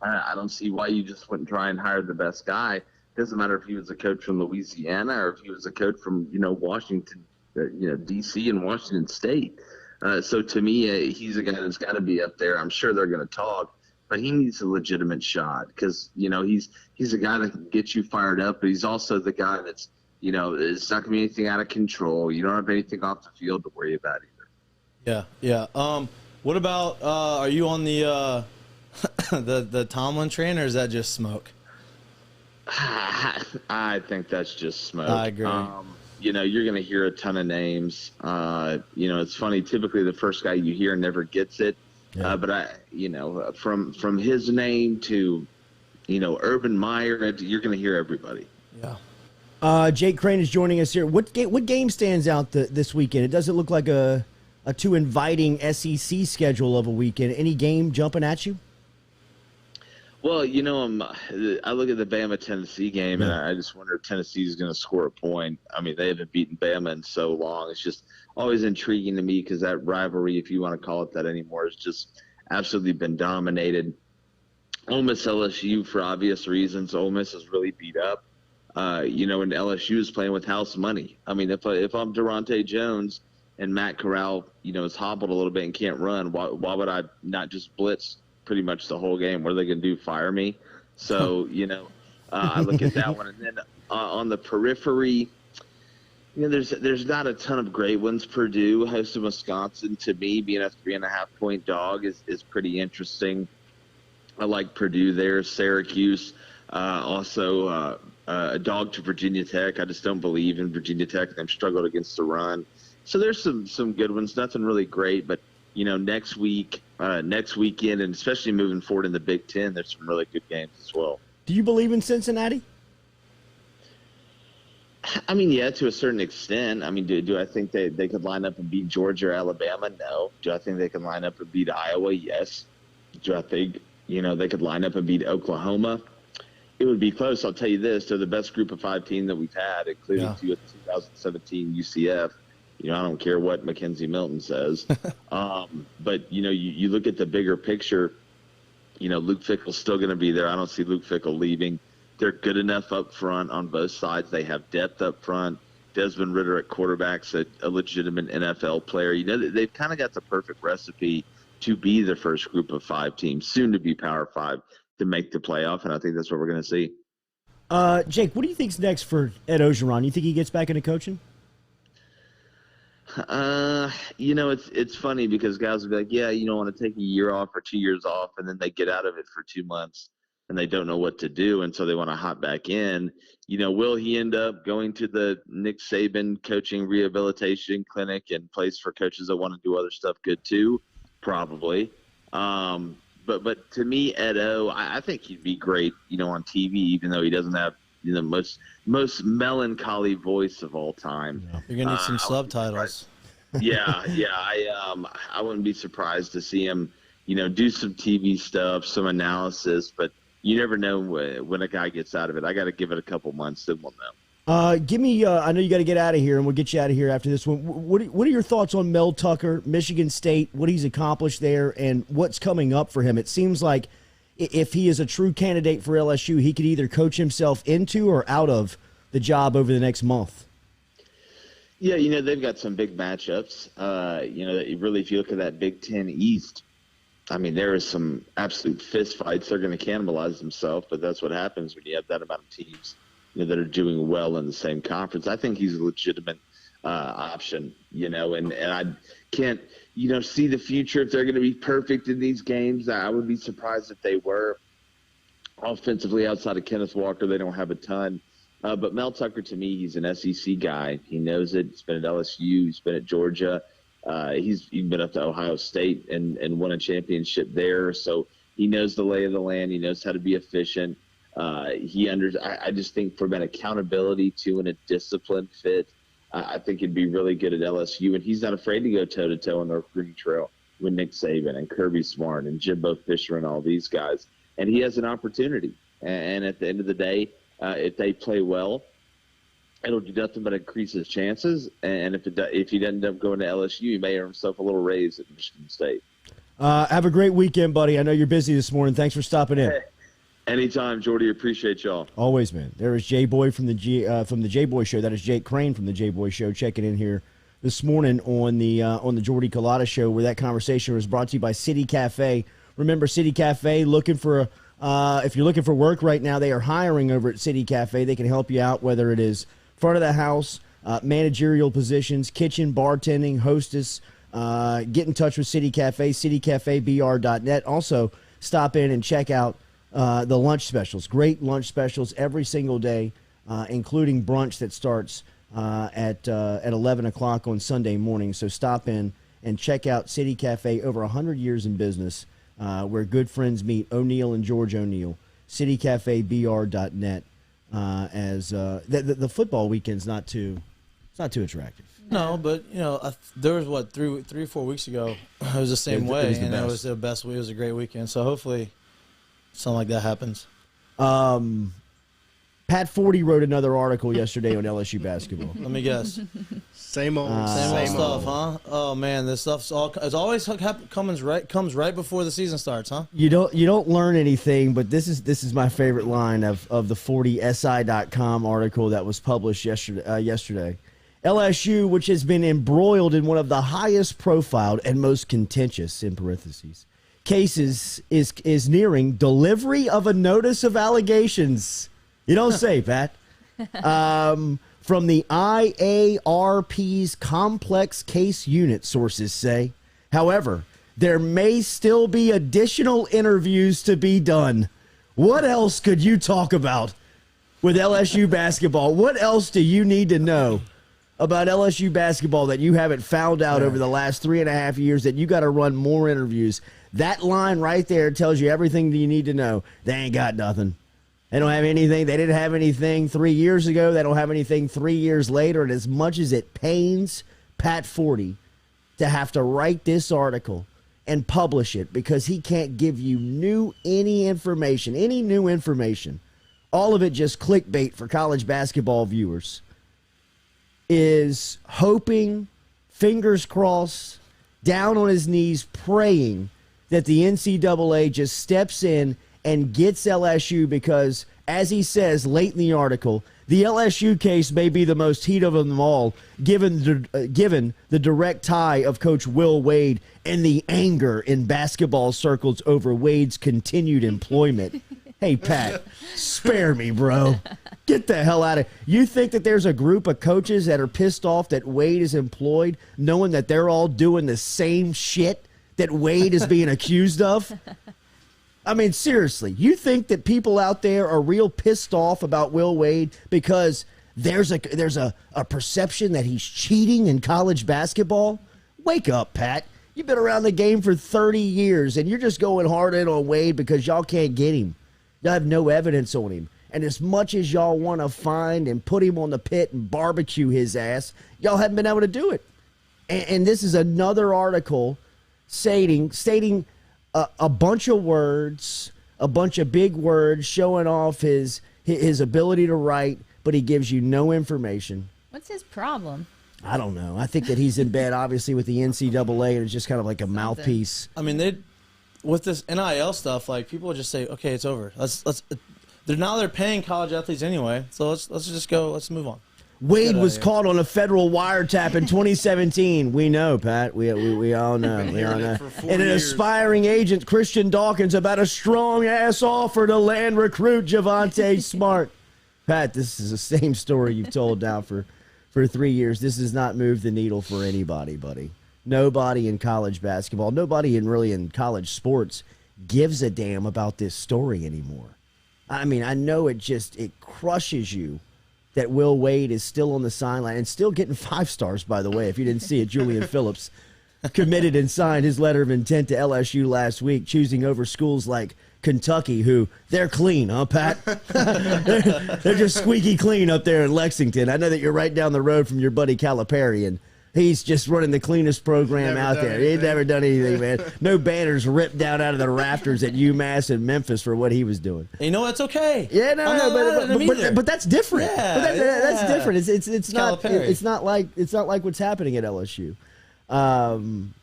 I don't see why you just wouldn't try and hire the best guy. Doesn't matter if he was a coach from Louisiana or if he was a coach from, Washington, D.C. and Washington State. So to me, he's a guy that's got to be up there. I'm sure they're going to talk, but he needs a legitimate shot because, he's a guy that can get you fired up, but he's also the guy that's, it's not going to be anything out of control. You don't have anything off the field to worry about either. Yeah. What about, are you on the the Tomlin train, or is that just smoke? I think that's just smoke. I agree. You're going to hear a ton of names. It's funny. Typically, the first guy you hear never gets it. Yeah. But from his name to, Urban Meyer, you're going to hear everybody. Yeah. Jake Crain is joining us here. What game stands out this weekend? It doesn't look like a too inviting SEC schedule of a weekend. Any game jumping at you? Well, I look at the Bama-Tennessee game, and I just wonder if Tennessee is going to score a point. I mean, they haven't beaten Bama in so long. It's just always intriguing to me because that rivalry, if you want to call it that anymore, has just absolutely been dominated. Ole Miss LSU, for obvious reasons, Ole Miss is really beat up. And LSU is playing with house money. I mean, if I'm Durante Jones and Matt Corral, is hobbled a little bit and can't run, why would I not just blitz pretty much the whole game? What are they going to do, fire me? So, I look at that one. And then on the periphery, there's not a ton of great ones. Purdue hosting Wisconsin, to me, being a 3.5-point dog is pretty interesting. I like Purdue there. Syracuse, also a dog to Virginia Tech. I just don't believe in Virginia Tech. They've struggled against the run. So there's some good ones. Nothing really great, but next weekend, and especially moving forward in the Big Ten, there's some really good games as well. Do you believe in Cincinnati? I mean, yeah, to a certain extent. I mean, do I think they could line up and beat Georgia or Alabama? No. Do I think they can line up and beat Iowa? Yes. Do I think, they could line up and beat Oklahoma? It would be close. I'll tell you this. They're the best group of 5 team that we've had, including 2017 UCF. I don't care what Mackenzie Milton says. But, you look at the bigger picture, Luke Fickell's still going to be there. I don't see Luke Fickell leaving. They're good enough up front on both sides. They have depth up front. Desmond Ridder at quarterback's a legitimate NFL player. They've kind of got the perfect recipe to be the first group of 5 teams, soon to be Power 5, to make the playoff, and I think that's what we're going to see. Jake, what do you think's next for Ed Ogeron? You think he gets back into coaching? It's funny because guys will be like, yeah, want to take a year off or 2 years off, and then they get out of it for 2 months. And they don't know what to do, and so they want to hop back in. Will he end up going to the Nick Saban coaching rehabilitation clinic and place for coaches that want to do other stuff good too? Probably. But to me, Ed O, I think he'd be great, on TV, even though he doesn't have the most melancholy voice of all time. Yeah. You're gonna need some subtitles. I wouldn't be surprised to see him, do some TV stuff, some analysis, but you never know when a guy gets out of it. I got to give it a couple months, then we'll know. Give me. I know you got to get out of here, and we'll get you out of here after this one. What are your thoughts on Mel Tucker, Michigan State, what he's accomplished there, and what's coming up for him? It seems like if he is a true candidate for LSU, he could either coach himself into or out of the job over the next month. Yeah, they've got some big matchups. Really, if you look at that Big Ten East, I mean, there is some absolute fist fights. They're going to cannibalize themselves, but that's what happens when you have that amount of teams that are doing well in the same conference. I think he's a legitimate option, and I can't, see the future if they're going to be perfect in these games. I would be surprised if they were. Offensively, outside of Kenneth Walker, they don't have a ton. But Mel Tucker, to me, he's an SEC guy. He knows it. He's been at LSU. He's been at Georgia. He's been up to Ohio State and won a championship there. So he knows the lay of the land. He knows how to be efficient. I just think from an accountability to and a discipline fit, I think he'd be really good at LSU. And he's not afraid to go toe-to-toe on the recruiting trail with Nick Saban and Kirby Smart and Jimbo Fisher and all these guys. And he has an opportunity. And at the end of the day, if they play well, it'll do nothing but increase his chances. And if he doesn't end up going to LSU, he may earn himself a little raise at Michigan State. Have a great weekend, buddy. I know you're busy this morning. Thanks for stopping in. Hey, anytime, Jordy. Appreciate y'all. Always, man. There is JBoy from the JBoy Show. That is Jake Crain from the JBoy Show checking in here this morning on the Jordy Culotta Show, where that conversation was brought to you by City Cafe. Remember, City Cafe, looking for if you're looking for work right now, they are hiring over at City Cafe. They can help you out, whether it is front of the house, managerial positions, kitchen, bartending, hostess. Get in touch with City Cafe, citycafebr.net. Also, stop in and check out the lunch specials. Great lunch specials every single day, including brunch that starts at 11 o'clock on Sunday morning. So stop in and check out City Cafe, over 100 years in business, where good friends meet. O'Neill and George O'Neill, citycafebr.net. The football weekend's not too attractive. No, but there was 3 or 4 weeks ago. It was the same way, and it was the best. It was a great weekend. So hopefully, something like that happens. Pat Forty wrote another article yesterday on LSU basketball. Let me guess. Same old stuff, huh? Oh man, this stuff's always comes right before the season starts, huh? You don't learn anything, but this is my favorite line of the 40si.com article that was published yesterday. LSU, which has been embroiled in one of the highest profiled and most contentious, in parentheses, cases, is nearing delivery of a notice of allegations. You don't say, Pat. From the IARP's complex case unit, sources say. However, there may still be additional interviews to be done. What else could you talk about with LSU basketball? What else do you need to know about LSU basketball that you haven't found out over the last 3.5 years that you got to run more interviews. That line right there tells you everything that you need to know. They ain't got nothing. They don't have anything. They didn't have anything 3 years ago. They don't have anything 3 years later. And as much as it pains Pat Forty to have to write this article and publish it because he can't give you any new information, all of it just clickbait for college basketball viewers, is hoping, fingers crossed, down on his knees, praying that the NCAA just steps in and gets LSU because, as he says late in the article, the LSU case may be the most heat of them all, given the direct tie of Coach Will Wade and the anger in basketball circles over Wade's continued employment. Hey, Pat, spare me, bro. Get the hell out of here. You think that there's a group of coaches that are pissed off that Wade is employed, knowing that they're all doing the same shit that Wade is being accused of? I mean, seriously, you think that people out there are real pissed off about Will Wade because there's a perception that he's cheating in college basketball? Wake up, Pat. You've been around the game for 30 years, and you're just going hard in on Wade because y'all can't get him. Y'all have no evidence on him. And as much as y'all want to find and put him on the pit and barbecue his ass, y'all haven't been able to do it. And this is another article stating a bunch of words, a bunch of big words, showing off his ability to write, but he gives you no information. What's his problem? I don't know. I think that he's in bed, obviously, with the NCAA, and it's just kind of like a mouthpiece. I mean, with this NIL stuff, like, people would just say, okay, it's over. They're paying college athletes anyway, so let's just go. Let's move on. Wade was caught on a federal wiretap in 2017. We know, Pat. We all know. We all know. And an aspiring agent, Christian Dawkins, about a strong-ass offer to land recruit Javonte Smart. Pat, this is the same story you've told now for 3 years. This has not moved the needle for anybody, buddy. Nobody in college basketball, nobody in college sports gives a damn about this story anymore. I mean, I know it crushes you that Will Wade is still on the sideline and still getting 5 stars, by the way. If you didn't see it, Julian Phillips committed and signed his letter of intent to LSU last week, choosing over schools like Kentucky, who they're clean, huh, Pat? they're just squeaky clean up there in Lexington. I know that you're right down the road from your buddy Calipari, and he's just running the cleanest program out there. He's never done anything, man. No banners ripped down out of the rafters at UMass and Memphis for what he was doing. You know, it's okay. Yeah, but that's different. Yeah, that's different. It's not like what's happening at LSU.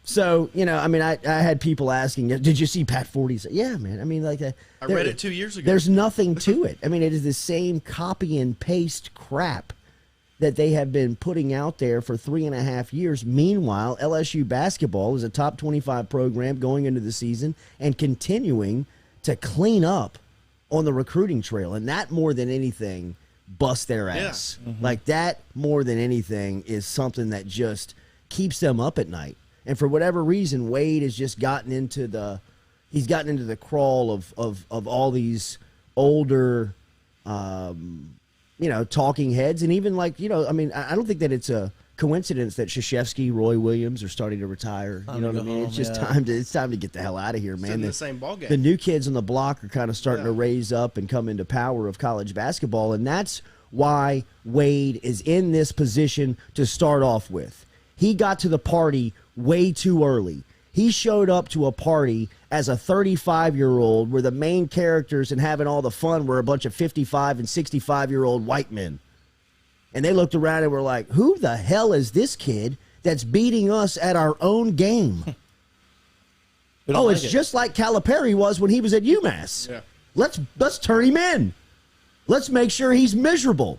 So, you know, I mean, I had people asking, did you see Pat Forty's? Yeah, man. I mean, like that. I read it 2 years ago. There's nothing to it. I mean, it is the same copy and paste crap that they have been putting out there for 3.5 years. Meanwhile, LSU basketball is a top 25 program going into the season and continuing to clean up on the recruiting trail. And that, more than anything, busts their ass. Yeah. Mm-hmm. Like, that, more than anything, is something that just keeps them up at night. And for whatever reason, Wade has just gotten into the crawl of all these older talking heads. And even, like, I mean, I don't think that it's a coincidence that Krzyzewski, Roy Williams are starting to retire. You know what I mean? It's just time to get the hell out of here, man. In the same ballgame. The new kids on the block are kind of starting to raise up and come into power of college basketball, and that's why Wade is in this position to start off with. He got to the party way too early. He showed up to a party as a 35-year-old where the main characters and having all the fun were a bunch of 55 and 65-year-old white men. And they looked around and were like, who the hell is this kid that's beating us at our own game? It's just like Calipari was when he was at UMass. Yeah. Let's turn him in. Let's make sure he's miserable.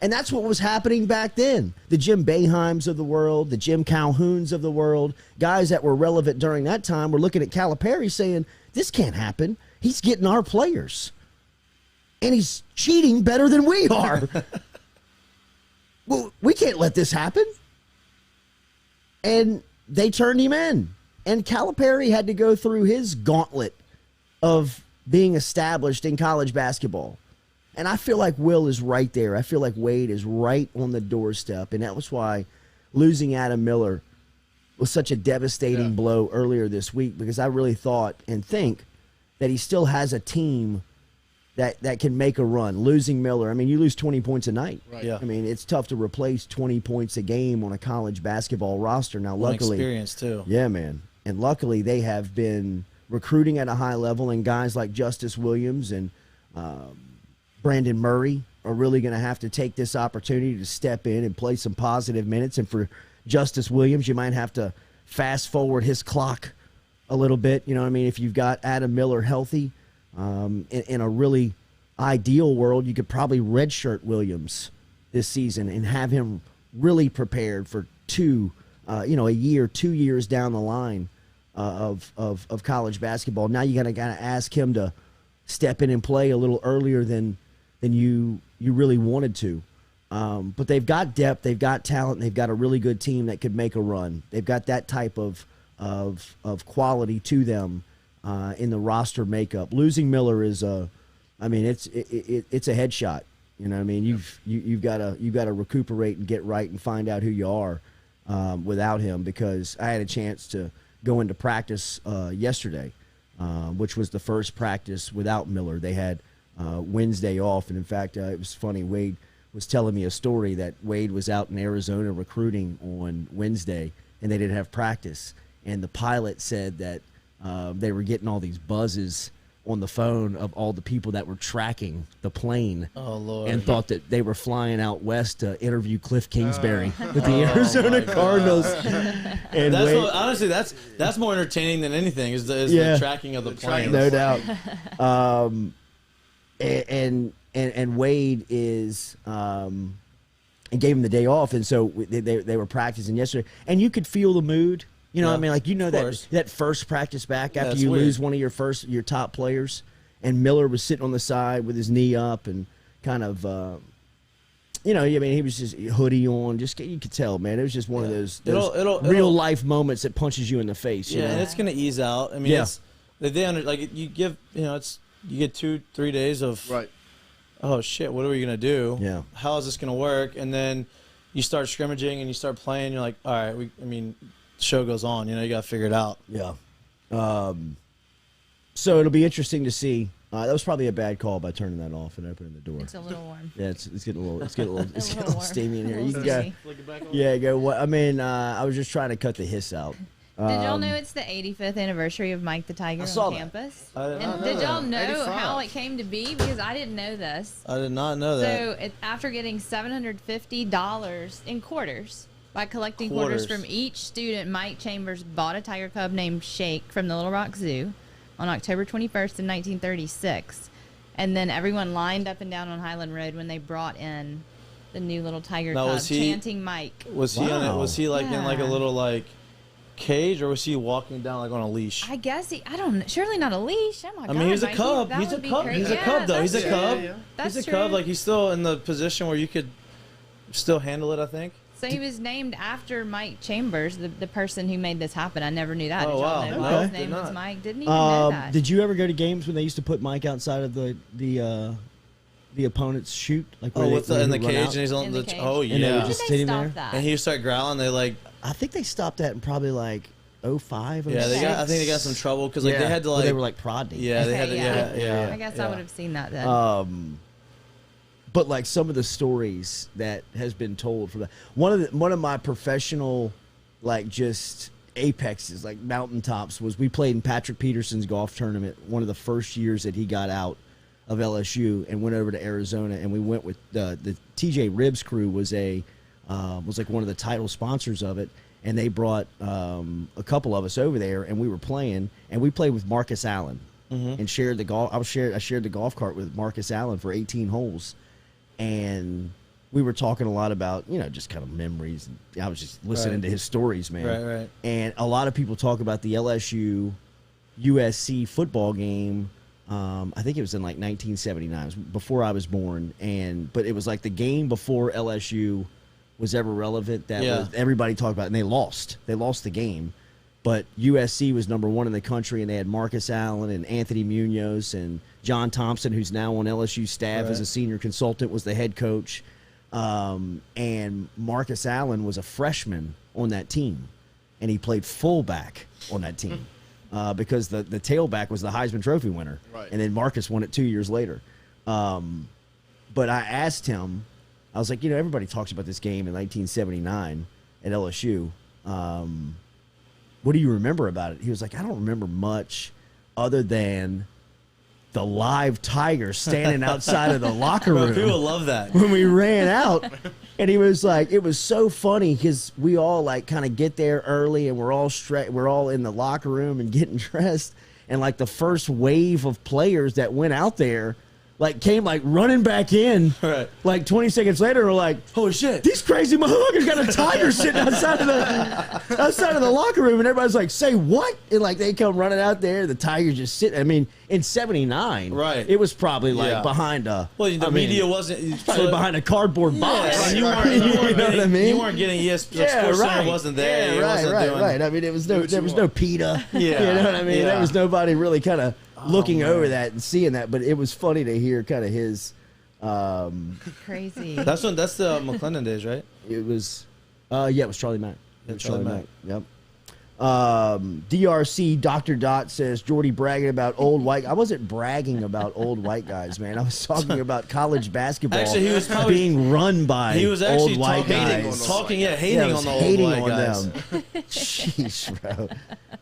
And that's what was happening back then. The Jim Boeheims of the world, the Jim Calhouns of the world, guys that were relevant during that time were looking at Calipari saying, this can't happen. He's getting our players. And he's cheating better than we are. Well, we can't let this happen. And they turned him in. And Calipari had to go through his gauntlet of being established in college basketball. And I feel like Will is right there. I feel like Wade is right on the doorstep. And that was why losing Adam Miller was such a devastating blow earlier this week, because I really thought and think that he still has a team that can make a run. Losing Miller, I mean, you lose 20 points a night. Right. Yeah. I mean, it's tough to replace 20 points a game on a college basketball roster. Now, luckily, experience too. Yeah, man. And luckily, they have been recruiting at a high level, and guys like Justice Williams and Brandon Murray are really going to have to take this opportunity to step in and play some positive minutes. And for Justice Williams, you might have to fast forward his clock a little bit. You know what I mean? If you've got Adam Miller healthy, in a really ideal world, you could probably redshirt Williams this season and have him really prepared for a year, 2 years down the line of college basketball. Now you gotta ask him to step in and play a little earlier than you really wanted to. But they've got depth, they've got talent, they've got a really good team that could make a run. They've got that type of quality to them in the roster makeup. Losing Miller is it's a headshot. You know what I mean? You've got to recuperate and get right and find out who you are without him, because I had a chance to go into practice yesterday, which was the first practice without Miller. They had Wednesday off, and in fact, it was funny. Wade was telling me a story that Wade was out in Arizona recruiting on Wednesday, and they didn't have practice. And the pilot said that they were getting all these buzzes on the phone of all the people that were tracking the plane. Oh, Lord. And thought that they were flying out west to interview Cliff Kingsbury with the Arizona Cardinals. And honestly, that's more entertaining than anything, is the tracking of the plane. No doubt. And Wade is and gave him the day off, and so they were practicing yesterday, and you could feel the mood. You know what I mean? Like, that first practice back after you lose one of your top players, and Miller was sitting on the side with his knee up and kind of he was just hoodie on. Just you could tell, man. It was just one of those real life moments that punches you in the face. You know? And it's gonna ease out. I mean, it's you get 2-3 days of oh shit, what are we gonna do? Yeah. How is this gonna work? And then you start scrimmaging and you start playing. You're like, all right, the show goes on. You got to figure it out. Yeah. So it'll be interesting to see. That was probably a bad call by turning that off and opening the door. It's a little warm. Yeah, it's getting a little steamy in here. You can go. Go. I was just trying to cut the hiss out. Did y'all know it's the 85th anniversary of Mike the Tiger on campus? And did y'all know how it came to be? Because I didn't know this. I did not know that. So after getting $750 in quarters, by collecting quarters from each student, Mike Chambers bought a tiger cub named Shake from the Little Rock Zoo on October 21st in 1936. And then everyone lined up and down on Highland Road when they brought in the new little tiger cub, chanting Mike. Was he on it? Was he in like a little cage, or was he walking down on a leash? I guess I don't know. Surely not a leash. Oh my God. He's a cub. He's a cub. He's a cub, though. He's a cub. That's he's a true. cub. He's still in the position where you could still handle it, I think. So he was named after Mike Chambers, the person who made this happen. I never knew that. Oh, Did y'all wow. know No, his did name was not. Mike? Didn't even know that. Did you ever go to games when they used to put Mike outside of the opponent's shoot? Like in the cage, and he's on In the the cage. oh And they yeah. would When just did sitting they there? stop that? And he would start growling. They I think they stopped that in probably 05 or I 06. think they got some trouble because they had to Well, they were prodding. yeah, they had to I guess I would have seen that then. But some of the stories that has been told from that, one of my professional just apexes, mountaintops, was we played in Patrick Peterson's golf tournament one of the first years that he got out of LSU and went over to Arizona, and we went with the TJ Ribbs crew was one of the title sponsors of it, and they brought a couple of us over there, and we were playing, and we played with Marcus Allen and shared the golf. I shared the golf cart with Marcus Allen for 18 holes. And we were talking a lot about, just kind of memories. And I was just listening to his stories, man. Right. And a lot of people talk about the LSU USC football game. I think it was in 1979, it was before I was born. But it was the game before LSU was ever relevant. That was everybody talked about, and they lost. They lost the game. but USC was number 1 in the country, and they had Marcus Allen and Anthony Munoz and John Thompson, who's now on LSU staff as a senior consultant, was the head coach. And Marcus Allen was a freshman on that team, and he played fullback on that team because the tailback was the Heisman Trophy winner. Right. And then Marcus won it 2 years later. But I asked him, I was like, everybody talks about this game in 1979 at LSU. What do you remember about it? He was like, I don't remember much other than the live tiger standing outside of the locker room. People love that. When we ran out. And he was like, it was so funny because we all like kind of get there early and we're all in the locker room and getting dressed. And like the first wave of players that went out there like came like running back in. Right. Like 20 seconds later, we're like, holy shit, these crazy motherfuckers got a tiger sitting outside of the locker room, and everybody's like, say what? And like they come running out there, the tiger's just sitting. I mean, in '79, right? It was probably like behind a. Well, the media wasn't probably behind a cardboard box. Yeah, you know what I mean? You weren't getting ESPN. Sports Center wasn't there. Yeah, right. I mean, there was no PETA. Yeah, you know what I mean. There was nobody really kind of looking over that and seeing that, but it was funny to hear kind of his. Crazy. That's the McClendon days, right? It was, it was Charlie Mack. Charlie Mack. Yep. DRC Dr. Dot says Jordy bragging about old white. I wasn't bragging about old white guys, man. I was talking about college basketball. Actually, he was probably being run by old white guys. Hating on the old white guys. Jeez, bro.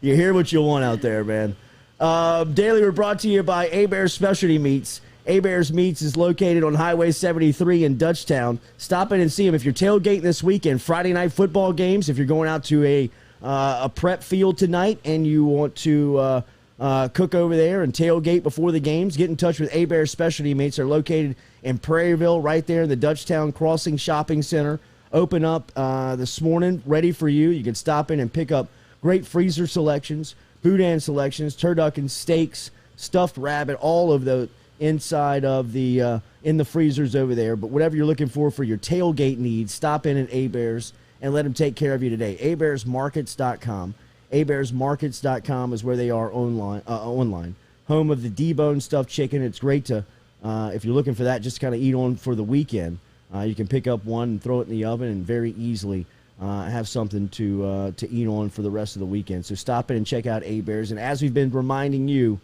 You hear what you want out there, man. Daily, we're brought to you by A-Bear Specialty Meats. A-Bear's Meats is located on Highway 73 in Dutchtown. Stop in and see them. If you're tailgating this weekend, Friday night football games, if you're going out to a prep field tonight and you want to cook over there and tailgate before the games, get in touch with A-Bear Specialty Meats. They're located in Prairieville, right there in the Dutchtown Crossing Shopping Center. Open up this morning, ready for you. You can stop in and pick up great freezer selections, boudin selections, turducken steaks, stuffed rabbit, all of the inside of the in the freezers over there. But whatever you're looking for your tailgate needs, stop in at A-Bears and let them take care of you today. abearsmarkets.com. abearsmarkets.com is where they are online. Home of the D-bone stuffed chicken. It's great to, if you're looking for that, just kind of eat on for the weekend. You can pick up one and throw it in the oven and very easily have something to eat on for the rest of the weekend. So stop in and check out A-Bears. And as we've been reminding you,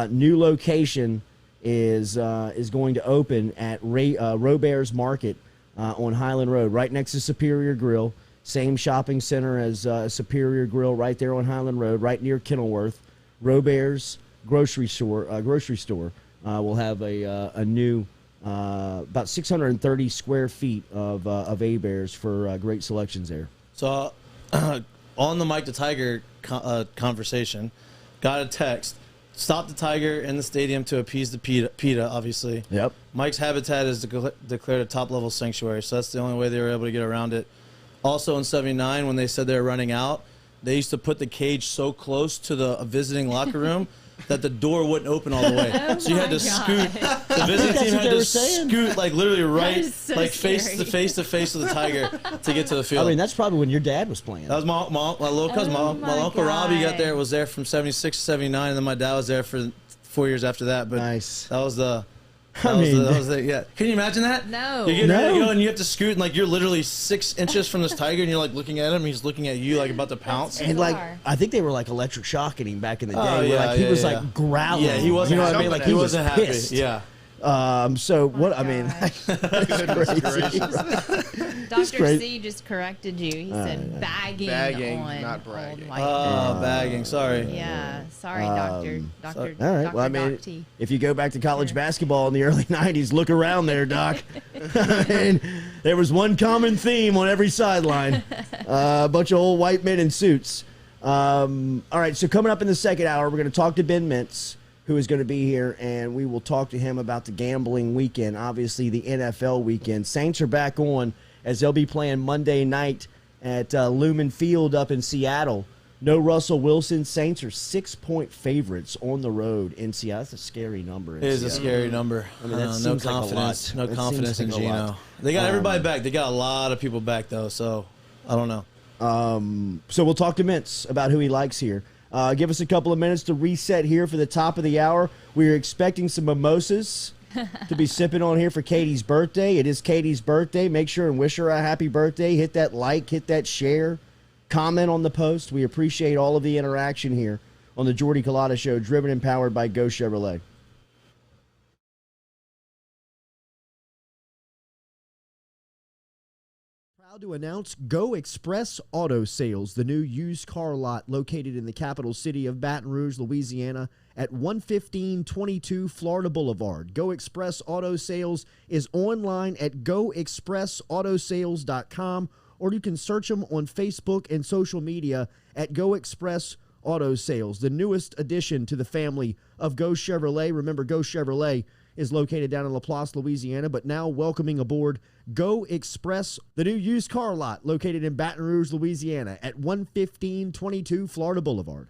new location is going to open at Robert's Market on Highland Road, right next to Superior Grill. Same shopping center as Superior Grill, right there on Highland Road, right near Kenilworth. Robert's grocery store will have a new about 630 square feet of A-Bears for great selections there. So on the Mike the Tiger conversation, got a text. Stop the tiger in the stadium to appease the PETA, obviously. Yep. Mike's habitat is declared a top-level sanctuary, so that's the only way they were able to get around it. Also in 79, when they said they were running out, they used to put the cage so close to the visiting locker room that the door wouldn't open all the way. So you had to scoot. The visiting team had to scoot, like literally right, so like scary. face to face with the tiger to get to the field. I mean, that's probably when your dad was playing. That was my little cousin. My Uncle Robbie was there from 76 to 79, and then my dad was there for 4 years after that. But nice. That was the... yeah. Can you imagine that? No. You're getting ready to go and you have to scoot, and like you're literally 6 inches from this tiger, and you're like looking at him, and he's looking at you like about to pounce. And like I think they were like electric shocking him back in the day. Oh, where, yeah, like he was like growling. Yeah, he wasn't. You know what I mean? Like he was wasn't pissed. happy. Yeah. So what? I mean, Dr. C just corrected you. He said bagging on not bragging. old white Bagging. Sorry. Yeah, sorry, Doctor. all right. Well, I mean, if you go back to college basketball in the early '90s, look around there, Doc. I mean, there was one common theme on every sideline: a bunch of old white men in suits. All right. So coming up in the second hour, we're going to talk to Ben Mintz, who is going to be here, and we will talk to him about the gambling weekend, obviously the NFL weekend. Saints are back on as they'll be playing Monday night at Lumen Field up in Seattle. No Russell Wilson. Saints are 6-point favorites on the road in Seattle. That's a scary number. It is a scary number. I mean, that seems no like confidence. a lot. No confidence in like Geno. They got everybody back. They got a lot of people back, though, so I don't know. So we'll talk to Mintz about who he likes here. Give us a couple of minutes to reset here for the top of the hour. We're expecting some mimosas to be sipping on here for Katie's birthday. It is Katie's birthday. Make sure and wish her a happy birthday. Hit that like, hit that share, comment on the post. We appreciate all of the interaction here on the Jordy Culotta Show, driven and powered by Go Chevrolet. Proud to announce Go Express Auto Sales, the new used car lot located in the capital city of Baton Rouge, Louisiana at 11522 Florida Boulevard. Go Express Auto Sales is online at goexpressautosales.com, or you can search them on Facebook and social media at Go Express Auto Sales, the newest addition to the family of Go Chevrolet. Remember, Go Chevrolet is located down in Laplace, Louisiana, but now welcoming aboard Go Express, the new used car lot located in Baton Rouge, Louisiana at 11522 Florida Boulevard.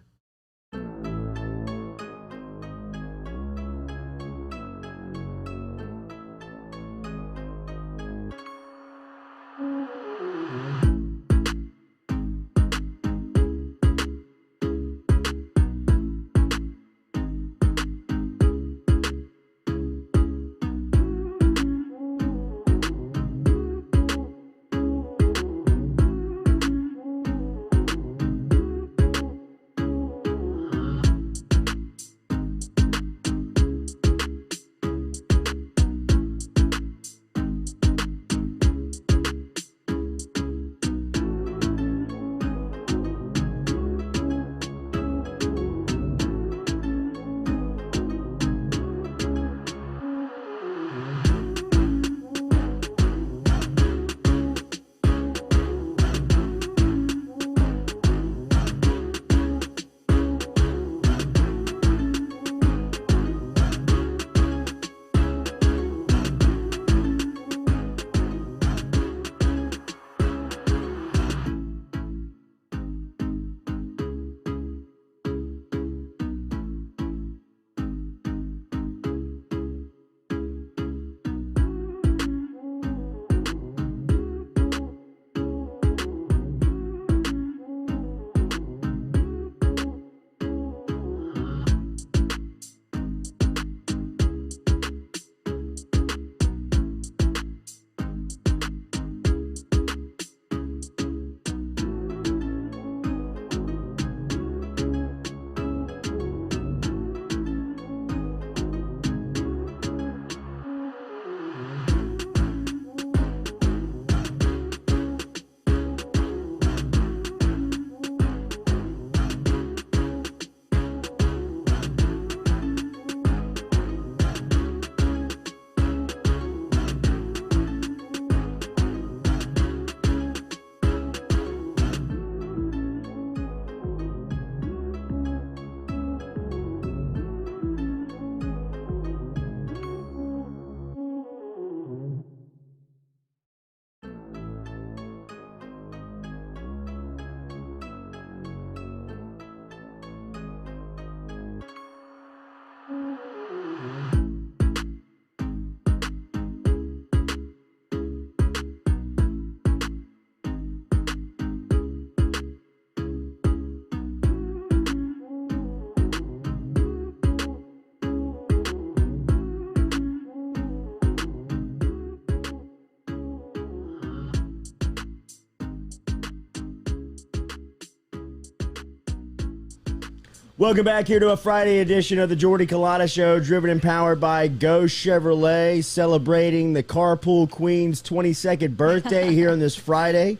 Welcome back here to a Friday edition of the Jordy Culotta Show, driven and powered by Go Chevrolet, celebrating the Carpool Queen's 22nd birthday here on this Friday,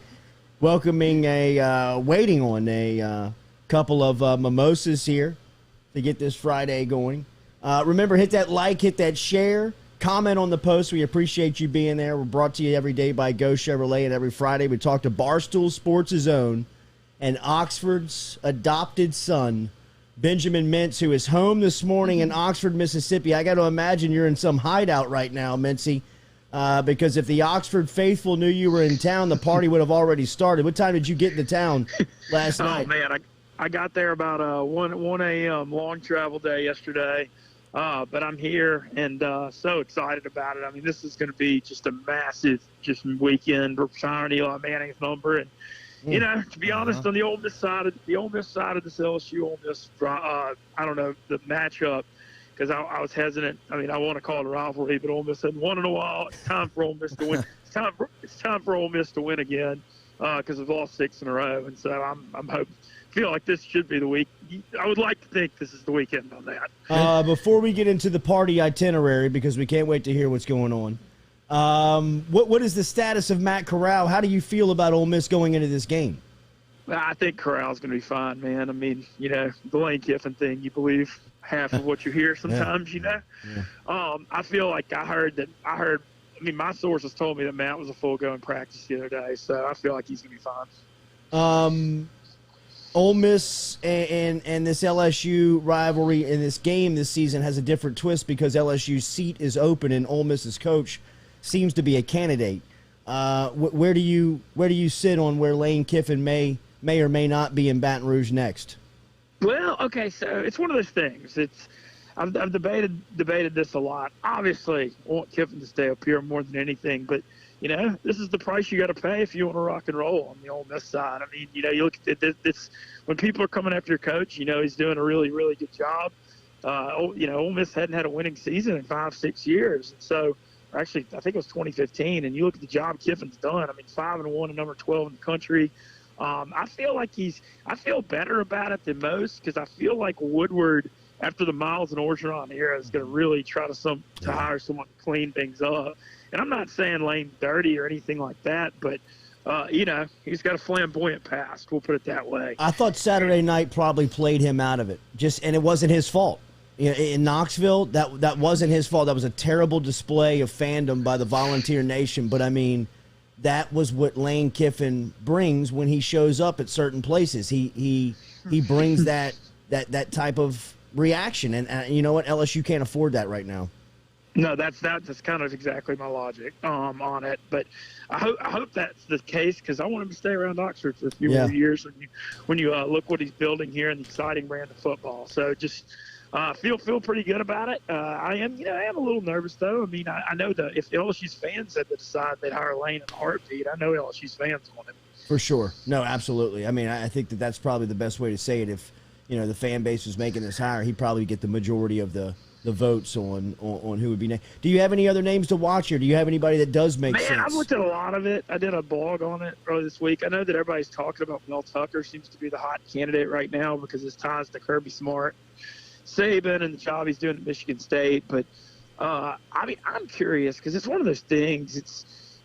waiting on a couple of mimosas here to get this Friday going. Remember, hit that like, hit that share, comment on the post. We appreciate you being there. We're brought to you every day by Go Chevrolet, and every Friday we talk to Barstool Sports' own and Oxford's adopted son, Benjamin Mintz, who is home this morning in Oxford, Mississippi. I got to imagine you're in some hideout right now, Mintzy, because if the Oxford faithful knew you were in town, the party would have already started. What time did you get into town last night? Oh, man, I got there about 1 a.m., long travel day yesterday, but I'm here and so excited about it. I mean, this is going to be just a massive weekend. We're signing Eli Manning's number, and You know, to be honest, on the Ole Miss side of this LSU Ole Miss, I don't know the matchup because I was hesitant. I mean, I want to call it a rivalry, but Ole Miss hadn't won in a while. It's time for Ole Miss to win. It's time for Ole Miss to win again because they've lost 6 in a row, and so I'm feel like this should be the week. I would like to think this is the weekend on that. Before we get into the party itinerary, because we can't wait to hear what's going on. What is the status of Matt Corral? How do you feel about Ole Miss going into this game? I think Corral's going to be fine, man. I mean, you know, the Lane Kiffin thing, you believe half of what you hear sometimes, you know. Yeah. I feel like I mean, my sources told me that Matt was a full-go in practice the other day, so I feel like he's going to be fine. Ole Miss and this LSU rivalry in this game this season has a different twist because LSU's seat is open and Ole Miss's coach seems to be a candidate. Where do you sit on where Lane Kiffin may or may not be in Baton Rouge next? Well, okay, so it's one of those things. I've debated this a lot. Obviously, I want Kiffin to stay up here more than anything, but you know, this is the price you got to pay if you want to rock and roll on the Ole Miss side. I mean, you know, you look at this when people are coming after your coach, you know, he's doing a really, really good job. You know, Ole Miss hadn't had a winning season in 5-6 years. And so, actually, I think it was 2015. And you look at the job Kiffin's done. I mean, 5-1 and number 12 in the country. I feel like I feel better about it than most because I feel like Woodward, after the Miles and Orgeron era, is going to really try to hire someone to clean things up. And I'm not saying Lane dirty or anything like that, but, you know, he's got a flamboyant past. We'll put it that way. I thought Saturday night probably played him out of it. And it wasn't his fault. In Knoxville, that wasn't his fault. That was a terrible display of fandom by the Volunteer Nation. But, I mean, that was what Lane Kiffin brings when he shows up at certain places. He brings that type of reaction. And you know what? LSU can't afford that right now. No, that's kind of exactly my logic on it. But I hope that's the case because I want him to stay around Oxford for a few more years when you look what he's building here and the exciting brand of football. So just feel pretty good about it. I am a little nervous though. I mean, I know that if LSU's fans had to decide they'd hire Lane in a heartbeat, I know LSU's fans want him. For sure. No, absolutely. I mean, I think that's probably the best way to say it. If you know the fan base was making this hire, he'd probably get the majority of the votes on who would be named. Do you have any other names to watch, or do you have anybody that does make sense? Man, I've looked at a lot of it. I did a blog on it earlier this week. I know that everybody's talking about Mel Tucker seems to be the hot candidate right now because his ties to Kirby Smart, Saban, and the job he's doing at Michigan State. But, I mean, I'm curious because it's one of those things.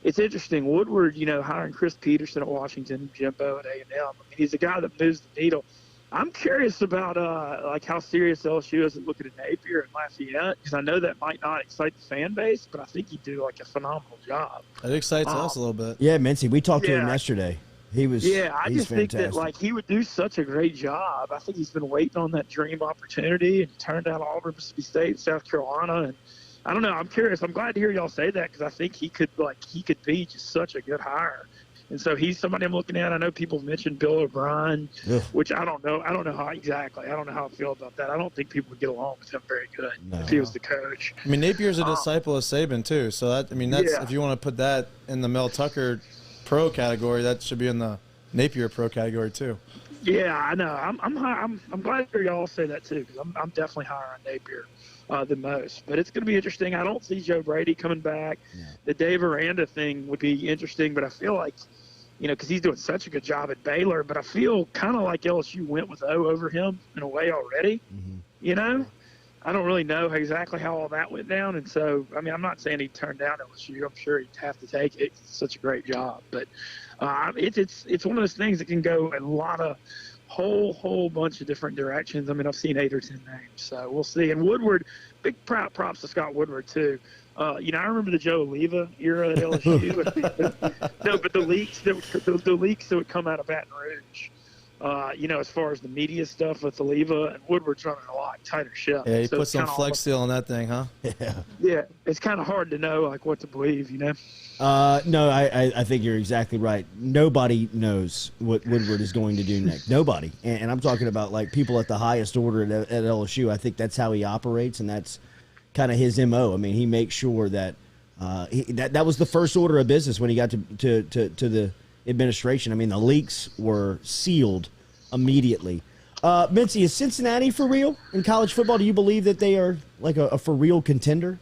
It's interesting. Woodward, you know, hiring Chris Peterson at Washington, Jimbo at A&M. I mean, he's a guy that moves the needle. I'm curious about like how serious LSU is at looking at Napier and Lafayette because I know that might not excite the fan base, but I think he'd do like a phenomenal job. It excites us a little bit. Yeah, Mintzy, we talked to him yesterday. I just fantastic. Think that like he would do such a great job. I think he's been waiting on that dream opportunity and he turned down Auburn, Mississippi State, South Carolina, and I don't know. I'm curious. I'm glad to hear y'all say that because I think he could be just such a good hire. And so he's somebody I'm looking at. I know people mentioned Bill O'Brien, which I don't know. I don't know how exactly. I don't know how I feel about that. I don't think people would get along with him very good if he was the coach. I mean, Napier's a disciple of Saban too. So that's if you want to put that in the Mel Tucker pro category, that should be in the Napier pro category too. Yeah, I know. I'm glad to hear y'all say that too because I'm definitely higher on Napier than most. But it's going to be interesting. I don't see Joe Brady coming back. Yeah. The Dave Aranda thing would be interesting, but I feel like, you know, because he's doing such a good job at Baylor, but I feel kind of like LSU went with O over him in a way already. Mm-hmm. You know, I don't really know exactly how all that went down. And so, I mean, I'm not saying he turned down LSU. I'm sure he'd have to take it. It's such a great job. But it's one of those things that can go in a lot of whole bunch of different directions. I mean, I've seen 8 or 10 names, so we'll see. And Woodward, big props to Scott Woodward too. You know, I remember the Joe Oliva era at LSU. No, but the leaks that would come out of Baton Rouge. You know, as far as the media stuff with Oliva, and Woodward's running a lot tighter ship. Yeah, he put some flex steel on that thing, huh? Yeah, it's kind of hard to know like what to believe, you know. No, I think you're exactly right. Nobody knows what Woodward is going to do next. Nobody, and I'm talking about like people at the highest order at LSU. I think that's how he operates, and that's kind of his MO. I mean, he makes sure that that was the first order of business when he got to the administration. I mean, the leaks were sealed immediately. Mintzy, is Cincinnati for real in college football? Do you believe that they are like a for real contender?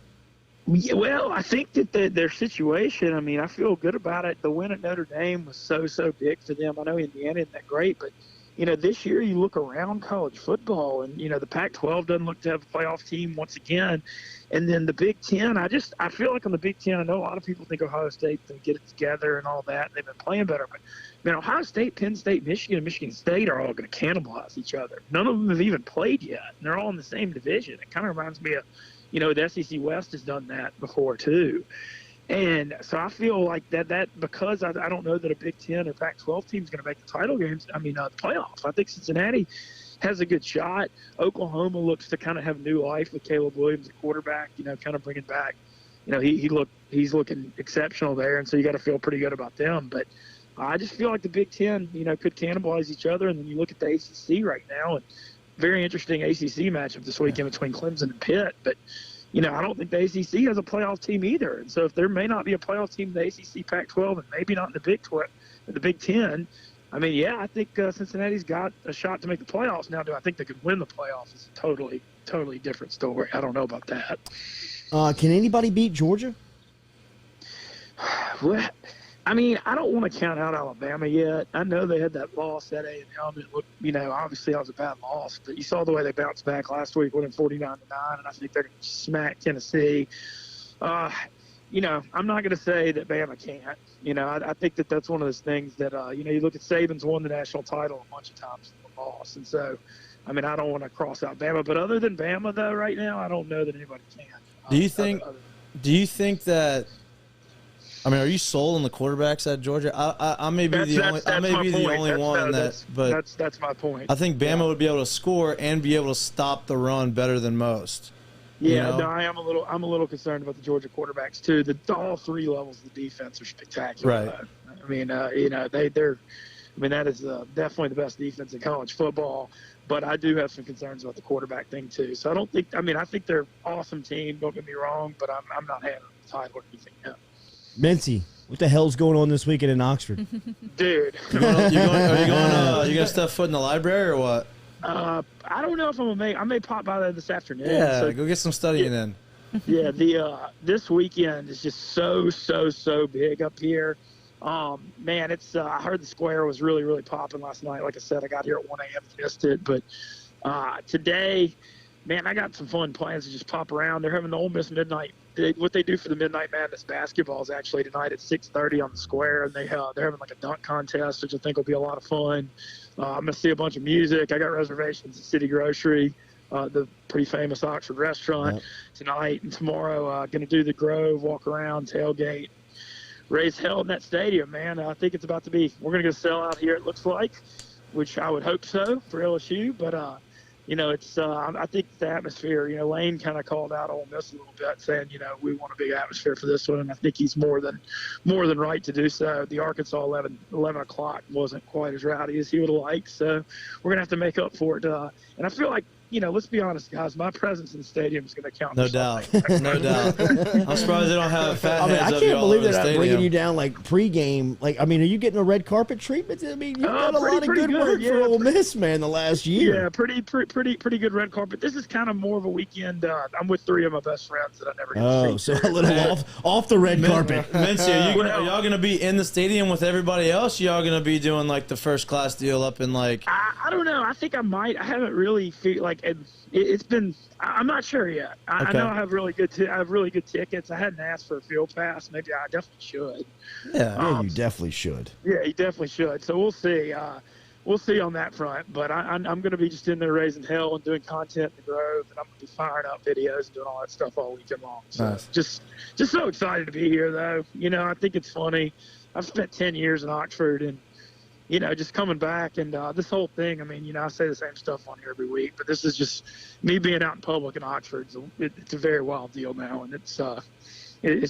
Yeah, well, I think that their situation, I mean, I feel good about it. The win at Notre Dame was so big for them. I know Indiana isn't that great, but, this year you look around college football and, the Pac-12 doesn't look to have a playoff team once again. And then the Big Ten, I feel like on the Big Ten, I know a lot of people think Ohio State can get it together and all that. And they've been playing better. But, man, Ohio State, Penn State, Michigan, and Michigan State are all going to cannibalize each other. None of them have even played yet. And they're all in the same division. It kind of reminds me of, the SEC West has done that before too. And so I feel like that because I don't know that a Big Ten or Pac-12 team is going to make the title games, the playoffs. I think Cincinnati has a good shot. Oklahoma looks to kind of have new life with Caleb Williams, the quarterback, kind of bringing back, he's looking exceptional there. And so you got to feel pretty good about them. But I just feel like the Big Ten, could cannibalize each other. And then you look at the ACC right now, and very interesting ACC matchup this weekend between Clemson and Pitt. But, I don't think the ACC has a playoff team either. And so if there may not be a playoff team in the ACC, Pac-12, and maybe not in the Big Ten, I think Cincinnati's got a shot to make the playoffs. Now, do I think they could win the playoffs? It's a totally different story. I don't know about that. Can anybody beat Georgia? Well, I don't want to count out Alabama yet. I know they had that loss at A&M. It looked, obviously that was a bad loss, but you saw the way they bounced back last week, winning 49-9, and I think they're going to smack Tennessee. I'm not going to say that Bama can't. I think that's one of those things that, you look at Saban's won the national title a bunch of times and lost, and so, I don't want to cross out Bama. But other than Bama, though, right now, I don't know that anybody can. Do you think that? Are you sold on the quarterbacks at Georgia? I may be the only one but that's my point. I think Bama would be able to score and be able to stop the run better than most. Yeah, no, I'm a little concerned about the Georgia quarterbacks too. All three levels of the defense are spectacular. Right. That is definitely the best defense in college football. But I do have some concerns about the quarterback thing too. So I don't think. I think they're an awesome team. Don't get me wrong, but I'm not having the title or anything yet. Mintzy, what the hell's going on this weekend in Oxford? Dude. You gonna step foot in the library or what? I don't know if I may pop by there this afternoon. Yeah, so, go get some studying in. Yeah, this weekend is just so big up here. Man, it's I heard the square was really popping last night. Like I said, I got here at 1 a.m. and missed it, but today, man, I got some fun plans to just pop around. They're having the Ole Miss Midnight. What they do for the Midnight Madness basketball is actually tonight at 6:30 on the square, and they're having like a dunk contest, which I think will be a lot of fun. I'm gonna see a bunch of music. I got reservations at City Grocery, the pretty famous Oxford restaurant, tonight and tomorrow. Gonna do the Grove, walk around, tailgate, raise hell in that stadium, man. I think it's about to be. We're gonna go sell out here. It looks like, which I would hope so for LSU, but it's I think the atmosphere, Lane kind of called out Ole Miss a little bit, saying, we want a big atmosphere for this one, and I think he's more than right to do so. The Arkansas 11 o'clock wasn't quite as rowdy as he would have liked, so we're going to have to make up for it. And I feel like, let's be honest, guys, my presence in the stadium is going to count. No doubt. No doubt. I'm surprised they don't have fat heads I of can't y'all believe in the they're not stadium. bringing you down like pregame. Like, are you getting a red carpet treatment? You've done a lot of good work for Ole Miss, man, the last year. Yeah, pretty good red carpet. This is kind of more of a weekend. I'm with three of my best friends that I never get to see. So a little off the red carpet. Mintzy, are y'all going to be in the stadium with everybody else? Y'all going to be doing like the first class deal up in like? I don't know. I think I might. I haven't really feel like it's been. I'm not sure yet. I know I have really good tickets. I hadn't asked for a field pass. Maybe I definitely should. Yeah, you definitely should. Yeah, you definitely should. So we'll see. We'll see on that front. But I'm going to be just in there raising hell and doing content in the Grove, and I'm going to be firing up videos and doing all that stuff all weekend long. So nice. Just so excited to be here, though. I think it's funny. I've spent 10 years in Oxford, and just coming back and this whole thing, I say the same stuff on here every week, but this is just me being out in public in Oxford. It's a very wild deal now, and it's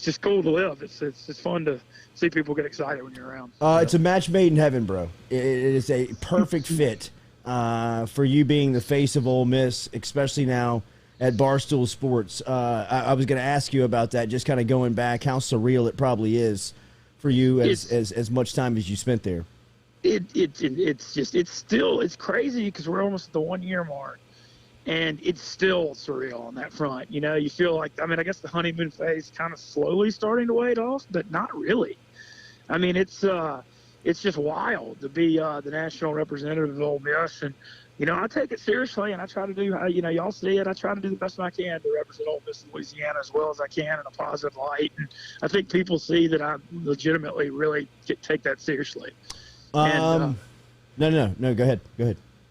just cool to live. It's fun to see people get excited when you're around. It's a match made in heaven, bro. It is a perfect fit for you being the face of Ole Miss, especially now at Barstool Sports. I was going to ask you about that, just kind of going back, how surreal it probably is for you as much time as you spent there. It's crazy because we're almost at the 1 year mark, and it's still surreal on that front. You know, you feel like, I mean, I guess the honeymoon phase kind of slowly starting to wade off, but not really. I mean, it's just wild to be the national representative of Ole Miss, and you know, I take it seriously, and I try to do, you know, y'all see it. I try to do the best I can to represent Ole Miss and Louisiana as well as I can in a positive light. And I think people see that I legitimately really take that seriously. No. Go ahead.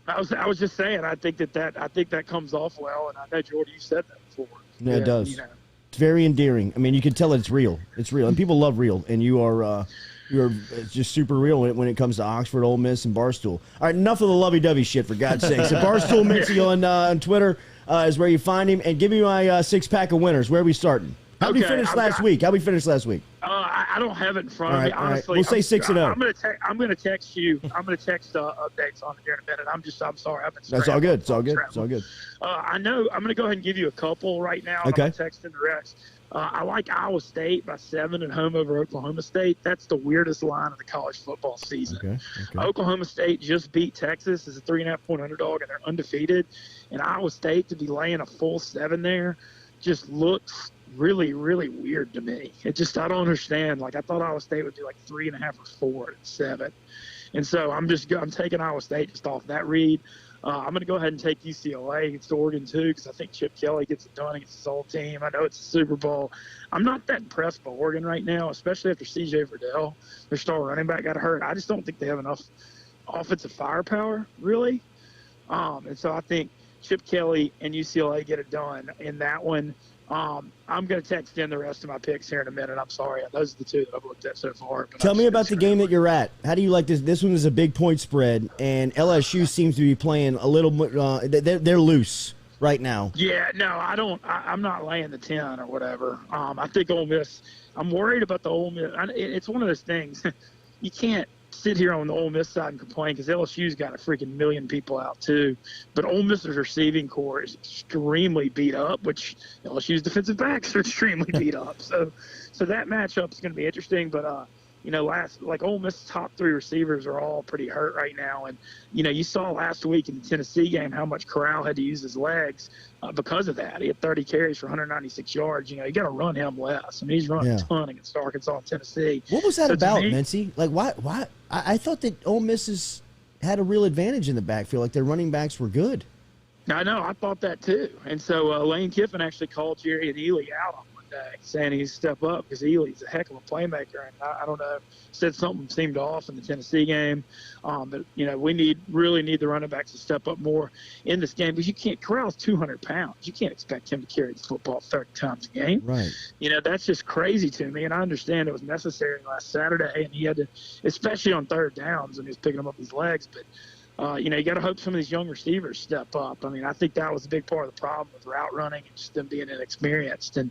I was just saying, I think that comes off well, and I know Jordy, you said that before. No, it does. You know. It's very endearing. I mean, you can tell it's real. It's real, and people love real. And you're just super real when it comes to Oxford, Ole Miss, and Barstool. All right, enough of the lovey-dovey shit, for God's sake. So Barstool Mintzy on Twitter is where you find him. And give me my six-pack of winners. Where are we starting? How did we finish last week? I don't have it in front of me. Honestly, we'll say 6-0. I'm going to text you. I'm going to text updates on it here in a minute. I'm sorry. I've been. That's all good. It's all good. I know. I'm going to go ahead and give you a couple right now. Okay. I'm texting the rest. I like Iowa State by 7 at home over Oklahoma State. That's the weirdest line of the college football season. Okay. Oklahoma State just beat Texas as a 3.5-point underdog, and they're undefeated. And Iowa State to be laying a full 7 there just looks really, really weird to me. I don't understand. Like, I thought Iowa State would be like 3.5 or 4 at 7. And so I'm taking Iowa State just off that read. I'm going to go ahead and take UCLA against Oregon, too, because I think Chip Kelly gets it done against his old team. I know it's a Super Bowl. I'm not that impressed by Oregon right now, especially after C.J. Verdell, their star running back, got hurt. I just don't think they have enough offensive firepower, really. And so I think Chip Kelly and UCLA get it done in that one. I'm going to text in the rest of my picks here in a minute. I'm sorry. Those are the two that I've looked at so far. Tell me about the game that you're at. How do you like this? This one is a big point spread, and LSU seems to be playing a little – they're loose right now. Yeah, no, I'm not laying the 10 or whatever. I think Ole Miss – I'm worried about the Ole Miss. It's one of those things. You can't sit here on the Ole Miss side and complain because LSU's got a freaking million people out too. But Ole Miss's receiving core is extremely beat up, which LSU's defensive backs are extremely beat up. So that matchup is going to be interesting. But Ole Miss's top 3 receivers are all pretty hurt right now. And, you saw last week in the Tennessee game how much Corral had to use his legs because of that. He had 30 carries for 196 yards. You got to run him less. I mean, he's running a ton against Arkansas and Tennessee. What was that about, Mintzy? Like, why? I thought that Ole Miss had a real advantage in the backfield. Like, their running backs were good. I know. I thought that, too. And so Lane Kiffin actually called Jerry and Ely out on Monday, saying he's step up because Ely's a heck of a playmaker. And I don't know, said something seemed off in the Tennessee game. But, we really need the running backs to step up more in this game because Corral's 200 pounds. You can't expect him to carry the football 30 times a game. Right. That's just crazy to me. And I understand it was necessary last Saturday, and he had to, especially on third downs when he was picking them up his legs. But, you got to hope some of these young receivers step up. I mean, I think that was a big part of the problem with route running and just them being inexperienced. And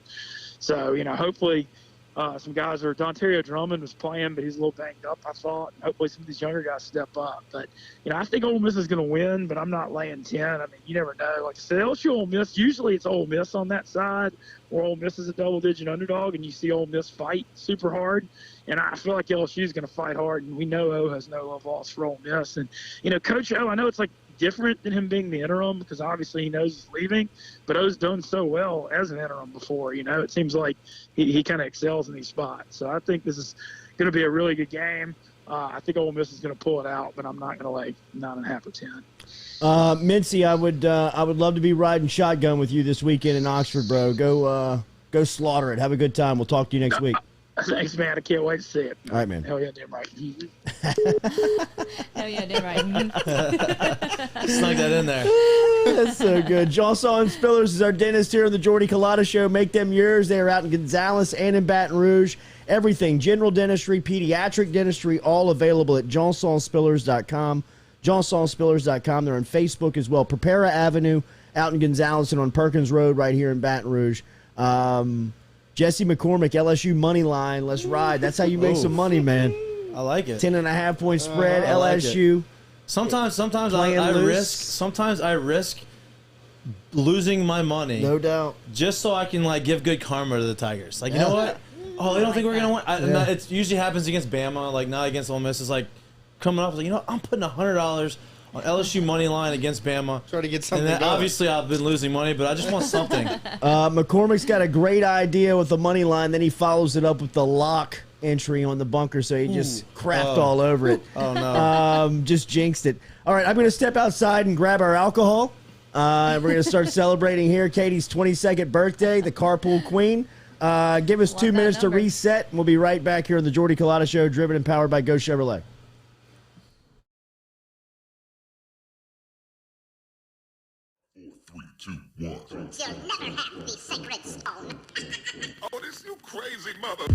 so, hopefully some guys Dontario Drummond was playing, but he's a little banged up, I thought. And hopefully some of these younger guys step up. But, I think Ole Miss is going to win, but I'm not laying 10. I mean, you never know. Like I said, LSU Ole Miss, usually it's Ole Miss on that side, or Ole Miss is a double-digit underdog, and you see Ole Miss fight super hard. And I feel like LSU is going to fight hard, and we know O has no love lost for Ole Miss. And, Coach O, I know it's like different than him being the interim because obviously he knows he's leaving, but O's done so well as an interim before. It seems like he kind of excels in these spots. So I think this is going to be a really good game. I think Ole Miss is going to pull it out, but I'm not going to lay 9.5 or 10. Mintzy, I would love to be riding shotgun with you this weekend in Oxford, bro. Go slaughter it. Have a good time. We'll talk to you next week. Thanks, man. I can't wait to see it. All right, man. Hell yeah, damn right. Hell yeah, damn right. Snuck that in there. That's so good. Johnson Spillers is our dentist here on the Jordy Culotta Show. Make them yours. They are out in Gonzales and in Baton Rouge. Everything, general dentistry, pediatric dentistry, all available at johnsonspillers.com. johnsonspillers.com. They're on Facebook as well. Prepara Avenue out in Gonzales and on Perkins Road right here in Baton Rouge. Jesse McCormick, LSU money line. Let's ride. That's how you make some money, man. I like it. 10.5 point spread. LSU. Like sometimes I risk losing my money. No doubt. Just so I can give good karma to the Tigers. You know what? Oh, they don't think we're going to win? Yeah. It usually happens against Bama, like not against Ole Miss. It's like coming up, like, I'm putting $100 on LSU money line against Bama. Try to get something And then, going. obviously, I've been losing money, but I just want something. McCormick's got a great idea with the money line. Then he follows it up with the lock entry on the bunker, so he just crapped all over it. Oh, no. Just jinxed it. All right, I'm going to step outside and grab our alcohol. We're going to start celebrating here Katie's 22nd birthday, the Carpool Queen. Give us 2 minutes to reset, and we'll be right back here on the Jordy Culotta Show, driven and powered by Go Chevrolet. 4, 3, 2, 1. You'll never have the sacred stone. Oh, this you crazy mother.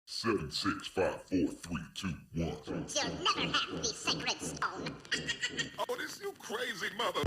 Seven, 6, 5, 4, 3, 2, 1. You'll never have the sacred stone. Oh, this you crazy mother.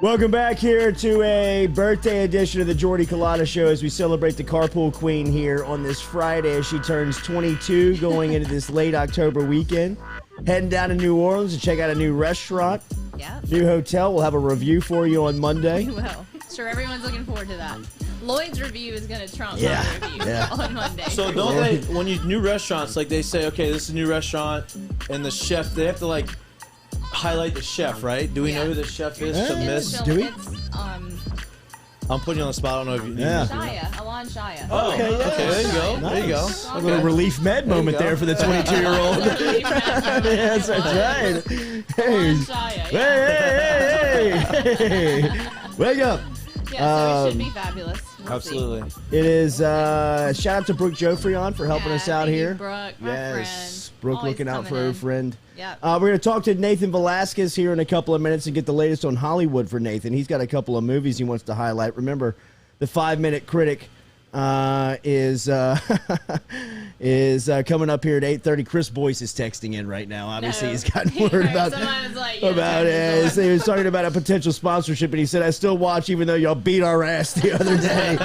Welcome back here to a birthday edition of the Jordy Culotta Show as we celebrate the Carpool Queen here on this Friday as she turns 22 going into this late October weekend. Heading down to New Orleans to check out a new restaurant, new hotel. We'll have a review for you on Monday. We will. Sure, everyone's looking forward to that. Lloyd's review is going to trump my review on Monday. So don't they, when you new restaurants, like they say, okay, this is a new restaurant, and the chef, they have to like highlight the chef, right? Do we know who the chef is to miss? Do we? It's, I'm putting you on the spot. I don't know if you. Shia, Alon Shia. Oh, okay, there you go. Nice. There you go. A little relief med moment there for the 22-year-old. Yes, that's right. Hey, Alon Shia. hey. Wake up. Yeah, so it should be fabulous. We'll Absolutely. see. It is, shout out to Brooke Joffrion for helping us out thank you, here. Brooke, my Yes, friend. Brooke Always looking out coming for her in. friend. Yep. We're going to talk to Nathan Velasquez here in a couple of minutes and get the latest on Hollywood for Nathan. He's got a couple of movies he wants to highlight. Remember, the 5-minute critic is coming up here at 8:30. Chris Boyce is texting in right now. Obviously, he's gotten word about it. He was talking about a potential sponsorship, and he said, "I still watch, even though y'all beat our ass the other day."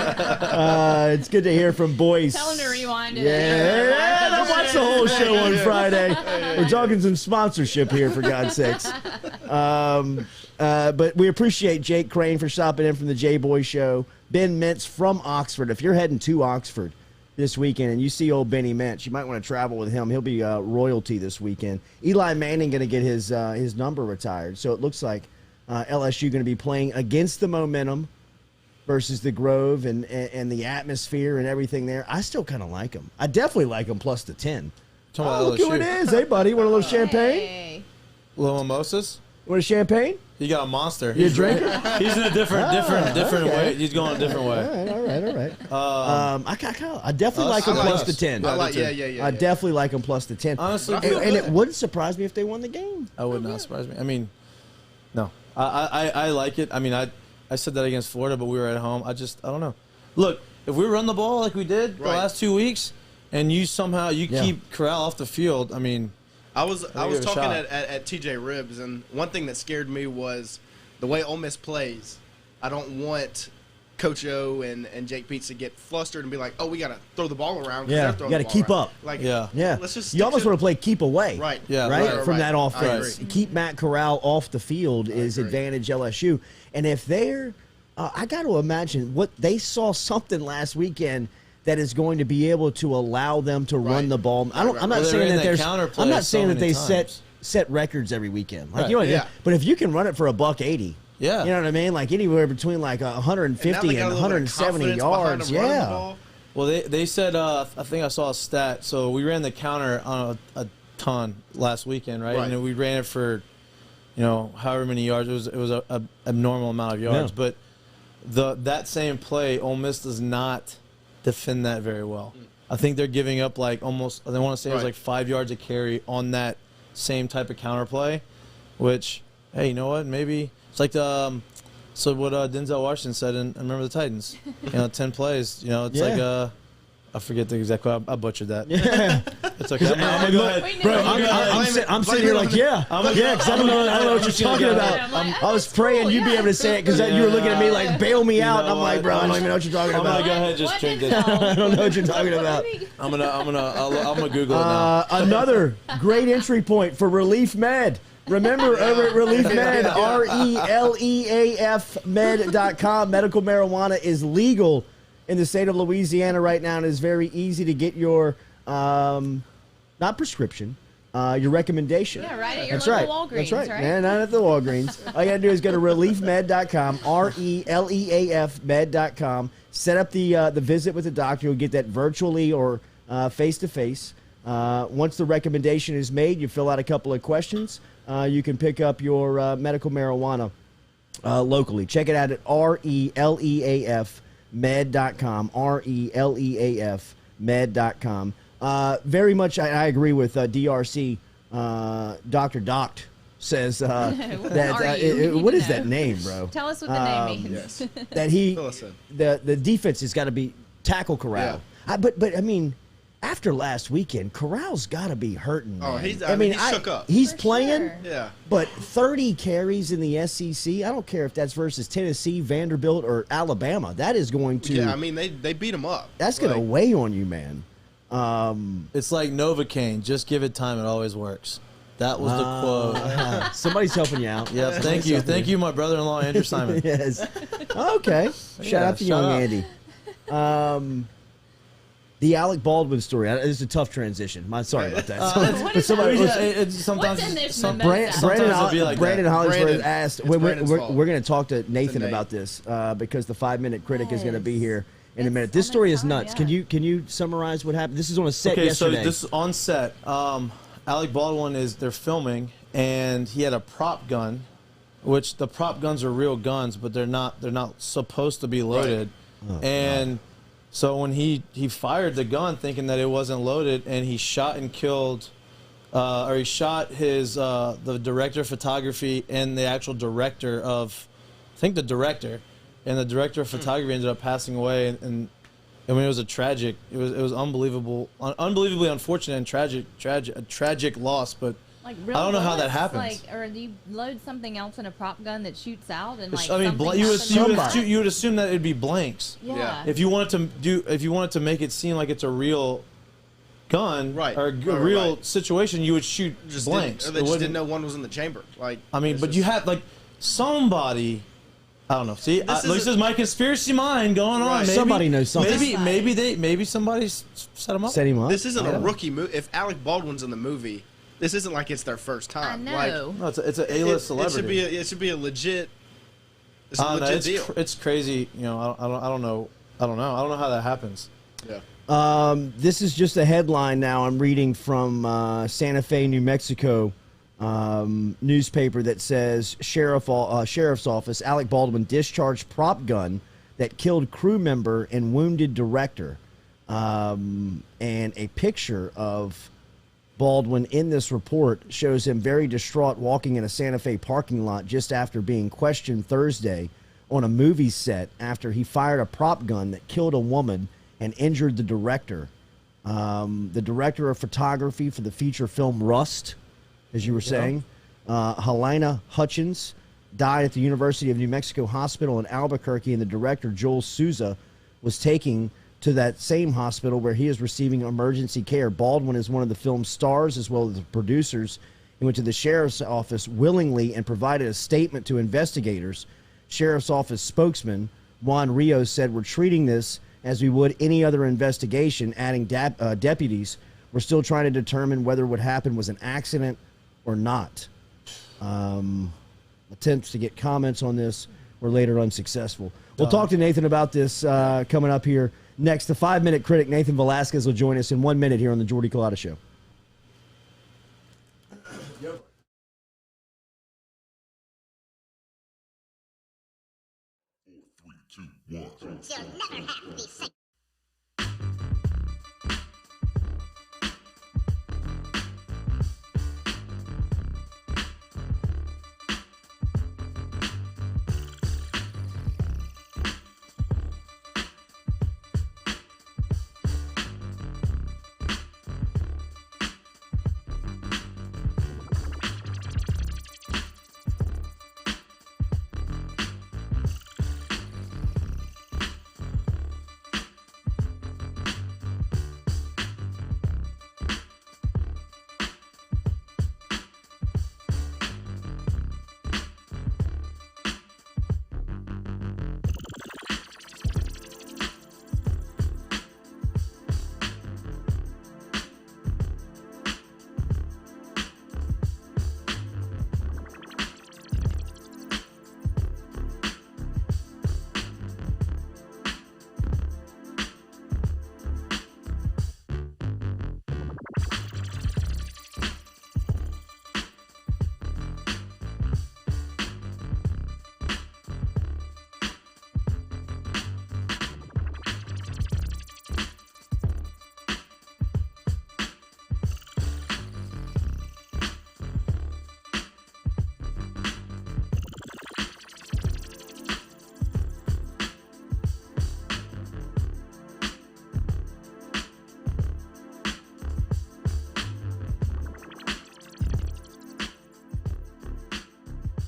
It's good to hear from Boyce. Tell him to rewind it. Yeah, I watched the whole show on Friday. We're talking some sponsorship here, for God's sakes. But we appreciate Jake Crain for stopping in from the JBoy Show. Ben Mintz from Oxford. If you're heading to Oxford this weekend and you see old Benny Mintz, you might want to travel with him. He'll be royalty this weekend. Eli Manning going to get his number retired. So it looks like LSU going to be playing against the momentum versus the Grove and the atmosphere and everything there. I still kind of like them. I definitely like them plus the 10. Oh, look who it is. Hey, buddy. Want a little champagne? Hey. Little mimosas? Want a champagne? You got a monster. You a drinker? He's in a different okay. way. He's going a different way. All right. I definitely like them plus the 10. Yeah. I definitely like them plus the 10. Honestly, and it wouldn't surprise me if they won the game. I would not surprise me. I mean, no. I like it. I mean, I said that against Florida, but we were at home. I don't know. Look, if we run the ball like we did the last 2 weeks, and you somehow keep Corral off the field, I mean, I was talking shot. at TJ Ribs, and one thing that scared me was the way Ole Miss plays. I don't want Coach O and Jake Peets to get flustered and be like, "Oh, we got to throw the ball around." Yeah, you got to keep up. Like, Yeah. Let's just. You almost want to play keep away. Right. Yeah. Right? From that I offense. agree. Keep Matt Corral off the field is agree. advantage LSU. And if they're, I got to imagine what they saw something last weekend that is going to be able to allow them to run the ball. I'm not saying that there's. I'm not saying that they set records every weekend. Like you know, but if you can run it for $180. Yeah. You know what I mean? Like anywhere between like 150 and 170 yards. Yeah. Well, they said, I think I saw a stat. So we ran the counter on a ton last weekend, right? And we ran it for, however many yards. It was a abnormal amount of yards. Yeah. But that same play, Ole Miss does not defend that very well. I think they're giving up like almost, I want to say it was like 5 yards a carry on that same type of counter play, which, hey, you know what? Maybe it's like so what Denzel Washington said in Remember the Titans. 10 plays. It's like I forget the exact quote. I butchered that. Yeah. It's okay. I'm gonna go ahead. Bro, I'm sitting here like, because I don't know what you're talking about. I was praying you'd be able to say it because you were looking at me like, bail me out. I'm like, bro, I don't even know what you're talking I'm about. gonna go ahead and just drink this. I don't know what you're talking about. I'm gonna Google it now. Another great entry point for Relief Med. Remember, over at Relief Med, RELEAF med.com, medical marijuana is legal in the state of Louisiana right now, and it's very easy to get your, not prescription, your recommendation. Yeah, right at your That's local right. Walgreens, That's right. right? Yeah, not at the Walgreens. All you got to do is go to reliefmed.com, RELEAF med.com, set up the visit with the doctor. You'll get that virtually or face-to-face. Once the recommendation is made, you fill out a couple of questions. You can pick up your medical marijuana locally. Check it out at RELEAF med.com. RELEAF med.com. Very much, I agree with DRC. Dr. Doct says that. What is that name, bro? Tell us what the name means. Yes. That the defense has got to be tackle Corral. Yeah. But I mean, after last weekend, Corral's got to be hurting. Man. Oh, he's shook up. He's For playing. sure. Yeah. But 30 carries in the SEC, I don't care if that's versus Tennessee, Vanderbilt, or Alabama. That is going to. Yeah, I mean, they beat him up. That's going to weigh on you, man. It's like Novocaine. Just give it time. It always works. That was the quote. Somebody's helping you out. Yeah, thank you. Thank you, my brother-in-law, Andrew Simon. Yes. Okay. Shout out to young Andy. The Alec Baldwin story. It's a tough transition. Sorry about that. Sometimes What's in this it'll be like Brandon that. Hollingsworth asked. We're fault. going to talk to Nathan Nate. about this because the 5-minute critic is going to be here in a It's minute. This on story the is time, nuts. yeah. Can you summarize what happened? This is on a set Okay, yesterday. so this is on set. Alec Baldwin they're filming, and he had a prop gun, which the prop guns are real guns, but they're not supposed to be loaded. Right. And so when he fired the gun thinking that it wasn't loaded, and he shot and killed, or he shot his the director of photography and the actual director of, I think the director, and the director of photography ended up passing away. And I mean, it was it was unbelievable, unbelievably unfortunate and a tragic loss. But Like I don't know how that bullets, happens. Or do you load something else in a prop gun that shoots out and like I mean, something you happens? would assume that it'd be blanks. Yeah. If you wanted to make it seem like it's a real gun, Right. or a real situation, you would shoot Just blanks. They just didn't know one was in the chamber. Like, I mean, but you had like somebody. I don't know. See, this is my conspiracy mind going on. Right. Maybe, Somebody knows something. Maybe somebody set him up. Set him up. This isn't a rookie movie. If Alec Baldwin's in the movie, this isn't like it's their first time. I know. Like, No, it's an A-list celebrity. It should be a legit. It's a I don't know, legit deal. It's crazy. You know, I don't know how that happens. Yeah. This is just a headline now. I'm reading from Santa Fe, New Mexico newspaper that says Sheriff's Office, Alec Baldwin discharged prop gun that killed crew member and wounded director. And a picture of Baldwin in this report shows him very distraught walking in a Santa Fe parking lot just after being questioned Thursday on a movie set after he fired a prop gun that killed a woman and injured the director. The director of photography for the feature film Rust, as you were saying, Helena Hutchins, died at the University of New Mexico Hospital in Albuquerque, and the director, Joel Souza, was taken to that same hospital where he is receiving emergency care. Baldwin is one of the film's stars as well as the producers. He went to the sheriff's office willingly and provided a statement to investigators. Sheriff's office spokesman Juan Rios said, "We're treating this as we would any other investigation," adding deputies, "We're still trying to determine whether what happened was an accident or not." Attempts to get comments on this were later unsuccessful. We'll talk to Nathan about this coming up here next. The 5-minute critic, Nathan Velasquez, will join us in 1 minute here on the Jordy Culotta Show. 4, 3, 2, 1. You'll never have the same.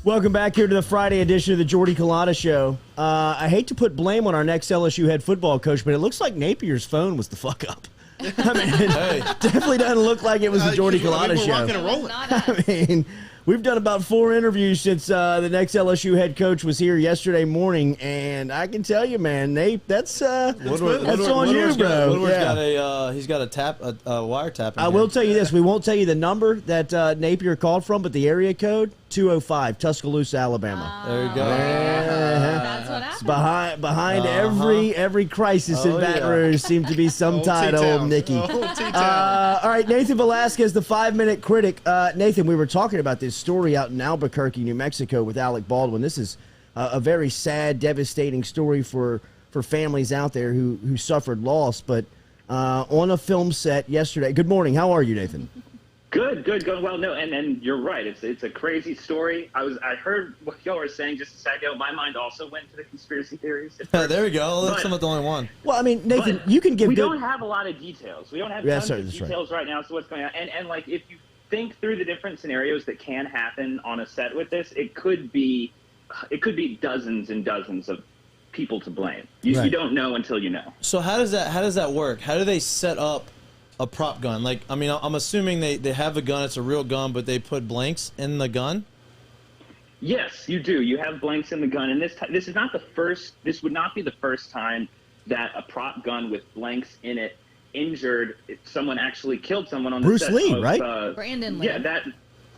Welcome back here to the Friday edition of the Jordy Culotta Show. I hate to put blame on our next LSU head football coach, but it looks like Napier's phone was the fuck up. I mean, it definitely doesn't look like it was the Jordy Culotta Show. Rocking and rolling. I mean, we've done about 4 interviews since the next LSU head coach was here yesterday morning, and I can tell you, man, Nate, that's on you, bro. Woodward's he's got a wire tap. I will tell you this: we won't tell you the number that Napier called from, but the area code 205, Tuscaloosa, Alabama. There you go. That's what happened. Behind every crisis in Baton Rouge seemed to be some tied old Nicky. All right, Nathan Velasquez, the 5-minute critic. Nathan, we were talking about this story out in Albuquerque, New Mexico, with Alec Baldwin. This is a very sad, devastating story for families out there who suffered loss. But on a film set yesterday. Good morning. How are you, Nathan? Good, going well. No, and you're right. It's a crazy story. I heard what y'all were saying just a second ago. My mind also went to the conspiracy theories. There we go. That's not the only one. Well, I mean, Nathan, you can give. We don't have a lot of details. We don't have tons of details right now. So what's going on? And like, if you think through the different scenarios that can happen on a set with this, it could be dozens and dozens of people to blame. You don't know until you know. So how does that work? How do they set up a prop gun? Like, I mean, I'm assuming they have a gun, it's a real gun, but they put blanks in the gun? Yes, you do. You have blanks in the gun, and this is not the first. This would not be the first time that a prop gun with blanks in it injured someone, actually killed someone on the Bruce set Lee, of, right? Brandon Lee. Yeah,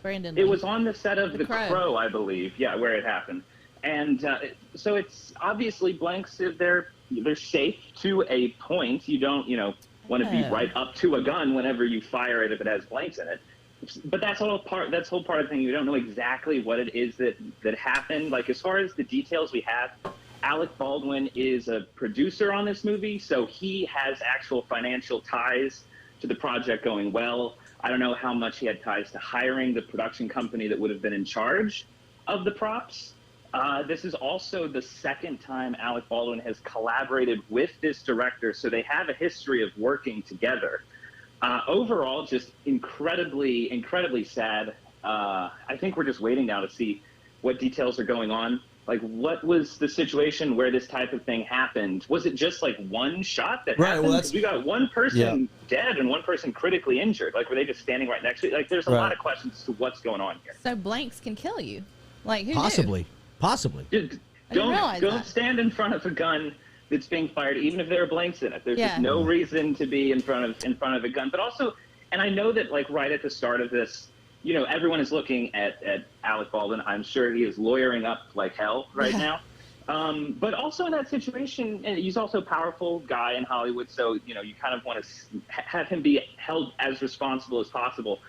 Brandon Lee. It was on the set of The Crow, I believe. Yeah, where it happened. And so it's obviously blanks. They're safe to a point. You don't want to be right up to a gun whenever you fire it if it has blanks in it. But that's whole part of the thing. You don't know exactly what it is that happened. Like, as far as the details we have, Alec Baldwin is a producer on this movie, so he has actual financial ties to the project going well. I don't know how much he had ties to hiring the production company that would have been in charge of the props. This is also the second time Alec Baldwin has collaborated with this director, so they have a history of working together. Overall, just incredibly, incredibly sad. I think we're just waiting now to see what details are going on. Like, what was the situation where this type of thing happened? Was it just like one shot that happened? Well, we got one person dead and one person critically injured. Like, were they just standing right next to it? Like, there's a lot of questions as to what's going on here. So blanks can kill you. Like, who Possibly. knew? Possibly. Don't stand in front of a gun that's being fired, even if there are blanks in it. There's just no reason to be in front of a gun. But also, and I know that, like, right at the start of this, everyone is looking at Alec Baldwin. I'm sure he is lawyering up like hell right now. But also in that situation, and he's also a powerful guy in Hollywood, so you kind of want to have him be held as responsible as possible.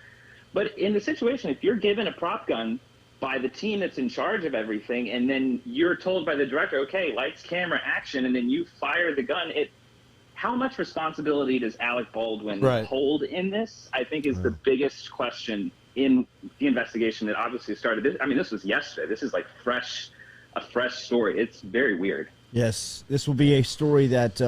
But in the situation, if you're given a prop gun by the team that's in charge of everything, and then you're told by the director, okay, lights, camera, action, and then you fire the gun, how much responsibility does Alec Baldwin hold in this? I think is the biggest question in the investigation that obviously started. This was yesterday. This is like a fresh story. It's very weird. Yes, this will be a story that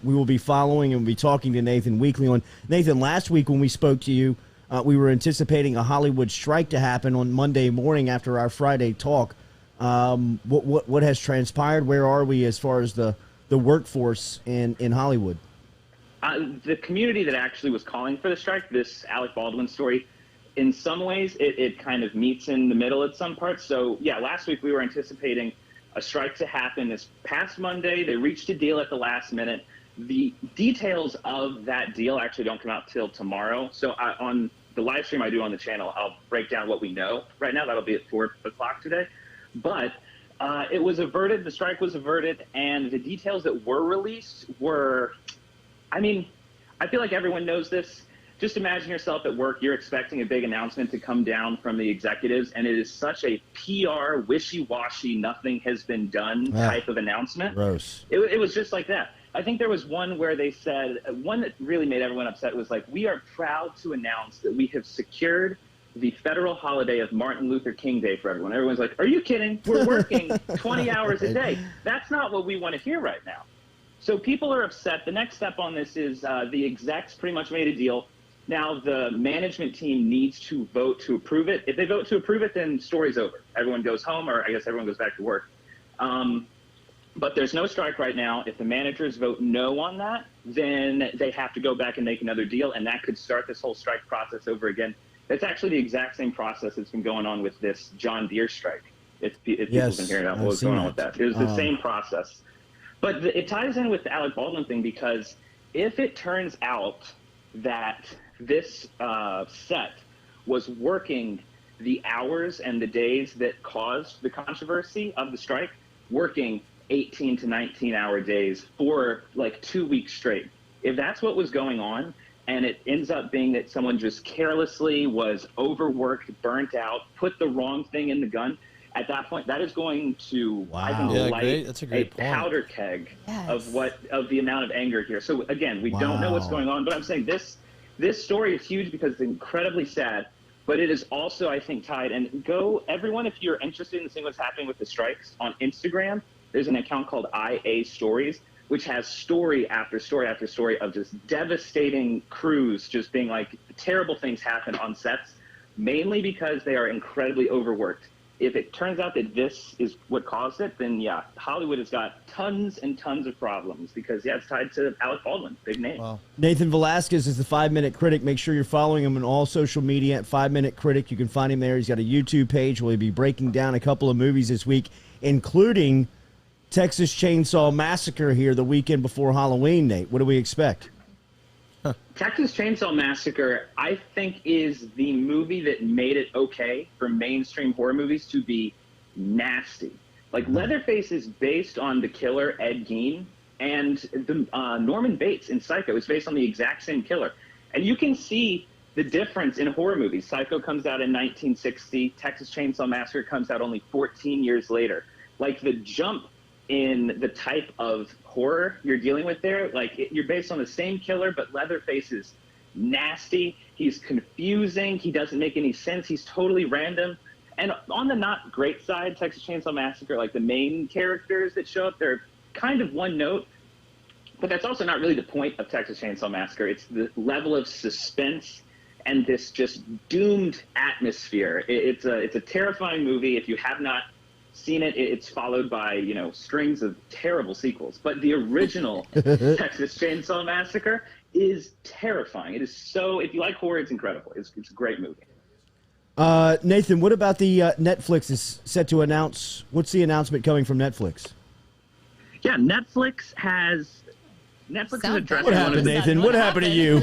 we will be following and we'll be talking to Nathan weekly on. Nathan, last week when we spoke to you, we were anticipating a Hollywood strike to happen on Monday morning after our Friday talk. What has transpired? Where are we as far as the workforce in Hollywood? The community that actually was calling for the strike, this Alec Baldwin story, in some ways it kind of meets in the middle at some parts. So, yeah, last week we were anticipating a strike to happen this past Monday. They reached a deal at the last minute. The details of that deal actually don't come out till tomorrow. So on the live stream I do on the channel, I'll break down what we know right now. That'll be at 4 o'clock today. But it was averted. The strike was averted. And the details that were released were, I feel like everyone knows this. Just imagine yourself at work. You're expecting a big announcement to come down from the executives, and it is such a PR, wishy-washy, nothing has been done type of announcement. Gross. It was just like that. I think there was one where they said, one that really made everyone upset was like, we are proud to announce that we have secured the federal holiday of Martin Luther King Day for everyone. Everyone's like, are you kidding? We're working 20 hours a day. That's not what we want to hear right now. So people are upset. The next step on this is the execs pretty much made a deal. Now, the management team needs to vote to approve it. If they vote to approve it, then story's over. Everyone goes home, or I guess everyone goes back to work. But there's no strike right now. If the managers vote no on that, then they have to go back and make another deal, and that could start this whole strike process over again. It's actually the exact same process that's been going on with this John Deere strike. If people have been hearing about what's going on with that. It was the same process. But it ties in with the Alec Baldwin thing, because if it turns out that this set was working the hours and the days that caused the controversy of the strike, working 18 to 19-hour days for like 2 weeks straight. If that's what was going on, and it ends up being that someone just carelessly was overworked, burnt out, put the wrong thing in the gun, at that point, that is going to, I think, light That's a great point. powder keg of the amount of anger here. So again, we don't know what's going on, but I'm saying this story is huge because it's incredibly sad, but it is also, I think, tied. And everyone, if you're interested in seeing what's happening with the strikes on Instagram, there's an account called IA Stories, which has story after story after story of just devastating crews just being like, terrible things happen on sets, mainly because they are incredibly overworked. If it turns out that this is what caused it, then yeah, Hollywood has got tons and tons of problems because, yeah, it's tied to Alec Baldwin, big name. Wow. Nathan Velasquez is the 5-Minute Critic. Make sure you're following him on all social media at 5-Minute Critic. You can find him there. He's got a YouTube page where he'll be breaking down a couple of movies this week, including Texas Chainsaw Massacre here the weekend before Halloween, Nate. What do we expect? Texas Chainsaw Massacre, I think, is the movie that made it okay for mainstream horror movies to be nasty. Like, Leatherface is based on the killer Ed Gein, and the Norman Bates in Psycho is based on the exact same killer. And you can see the difference in horror movies. Psycho comes out in 1960. Texas Chainsaw Massacre comes out only 14 years later. Like, the jump in the type of horror you're dealing with there, you're based on the same killer, but Leatherface is nasty. He's confusing. He doesn't make any sense. He's totally random. And on the not great side, Texas Chainsaw Massacre, like the main characters that show up, they're kind of one note, but that's also not really the point of Texas Chainsaw Massacre. It's the level of suspense and this just doomed atmosphere. It's a terrifying movie. If you have not seen it, it's followed by, strings of terrible sequels. But the original Texas Chainsaw Massacre is terrifying. It is so, if you like horror, it's incredible. It's a great movie. Nathan, what about the Netflix is set to announce? What's the announcement coming from Netflix? Yeah, Netflix is addressing. What happened, Nathan? What happened to you?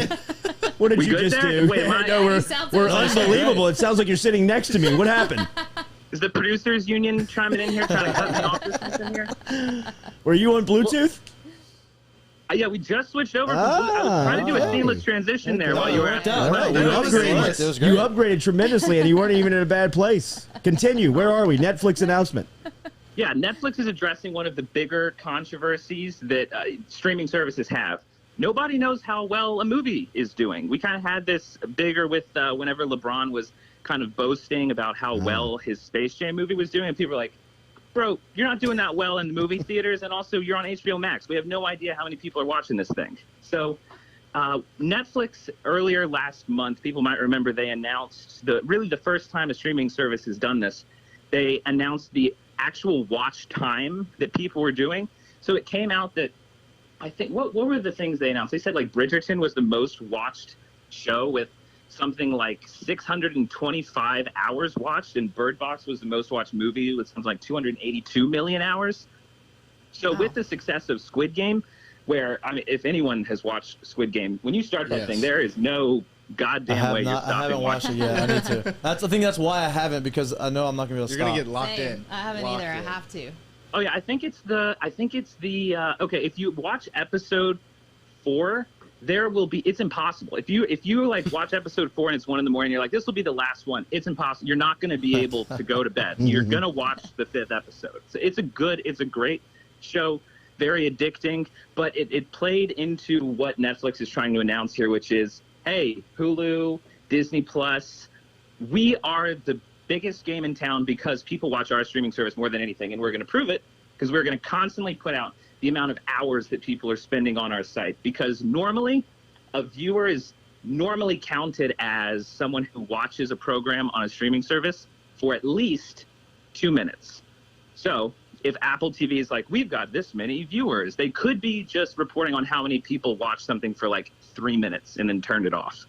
What did you just do? Wait, we're unbelievable. It sounds like you're sitting next to me. What happened? Is the producers union chiming in here, trying to cut me off or something here? Were you on Bluetooth? Yeah, we just switched over. I was trying to do a seamless transition there while you were at You upgraded tremendously, and you weren't even in a bad place. Continue. Where are we? Netflix announcement. Yeah, Netflix is addressing one of the bigger controversies that streaming services have. Nobody knows how well a movie is doing. We kind of had this bigger with whenever LeBron was kind of boasting about how well his Space Jam movie was doing, and people were like, bro, you're not doing that well in the movie theaters, and also you're on HBO Max. We have no idea how many people are watching this thing. So Netflix, earlier last month, people might remember, they announced the first time a streaming service has done this. They announced the actual watch time that people were doing. So it came out that, I think, what were the things they announced? They said like Bridgerton was the most watched show with something like 625 hours watched, and Bird Box was the most watched movie with something like 282 million hours. So with the success of Squid Game, where, I mean, if anyone has watched Squid Game, when you start that thing, there is no goddamn way you're stopping. I haven't watched it yet. I need to. I think that's why I haven't, because I know I'm not going to be able to You're stop. going to get locked in. I haven't either. I have to. Oh yeah, I think it's the okay, if you watch episode 4, it's impossible. If you like watch episode 4 and it's 1 a.m, you're like, this will be the last one. It's impossible. You're not going to be able to go to bed. You're going to watch the 5th episode. So it's a great show, very addicting, but it played into what Netflix is trying to announce here, which is, hey, Hulu, Disney Plus, we are the biggest game in town because people watch our streaming service more than anything, and we're going to prove it because we're going to constantly put out the amount of hours that people are spending on our site, because normally a viewer is normally counted as someone who watches a program on a streaming service for at least 2 minutes. So if Apple TV is like, we've got this many viewers, they could be just reporting on how many people watch something for like 3 minutes and then turned it off.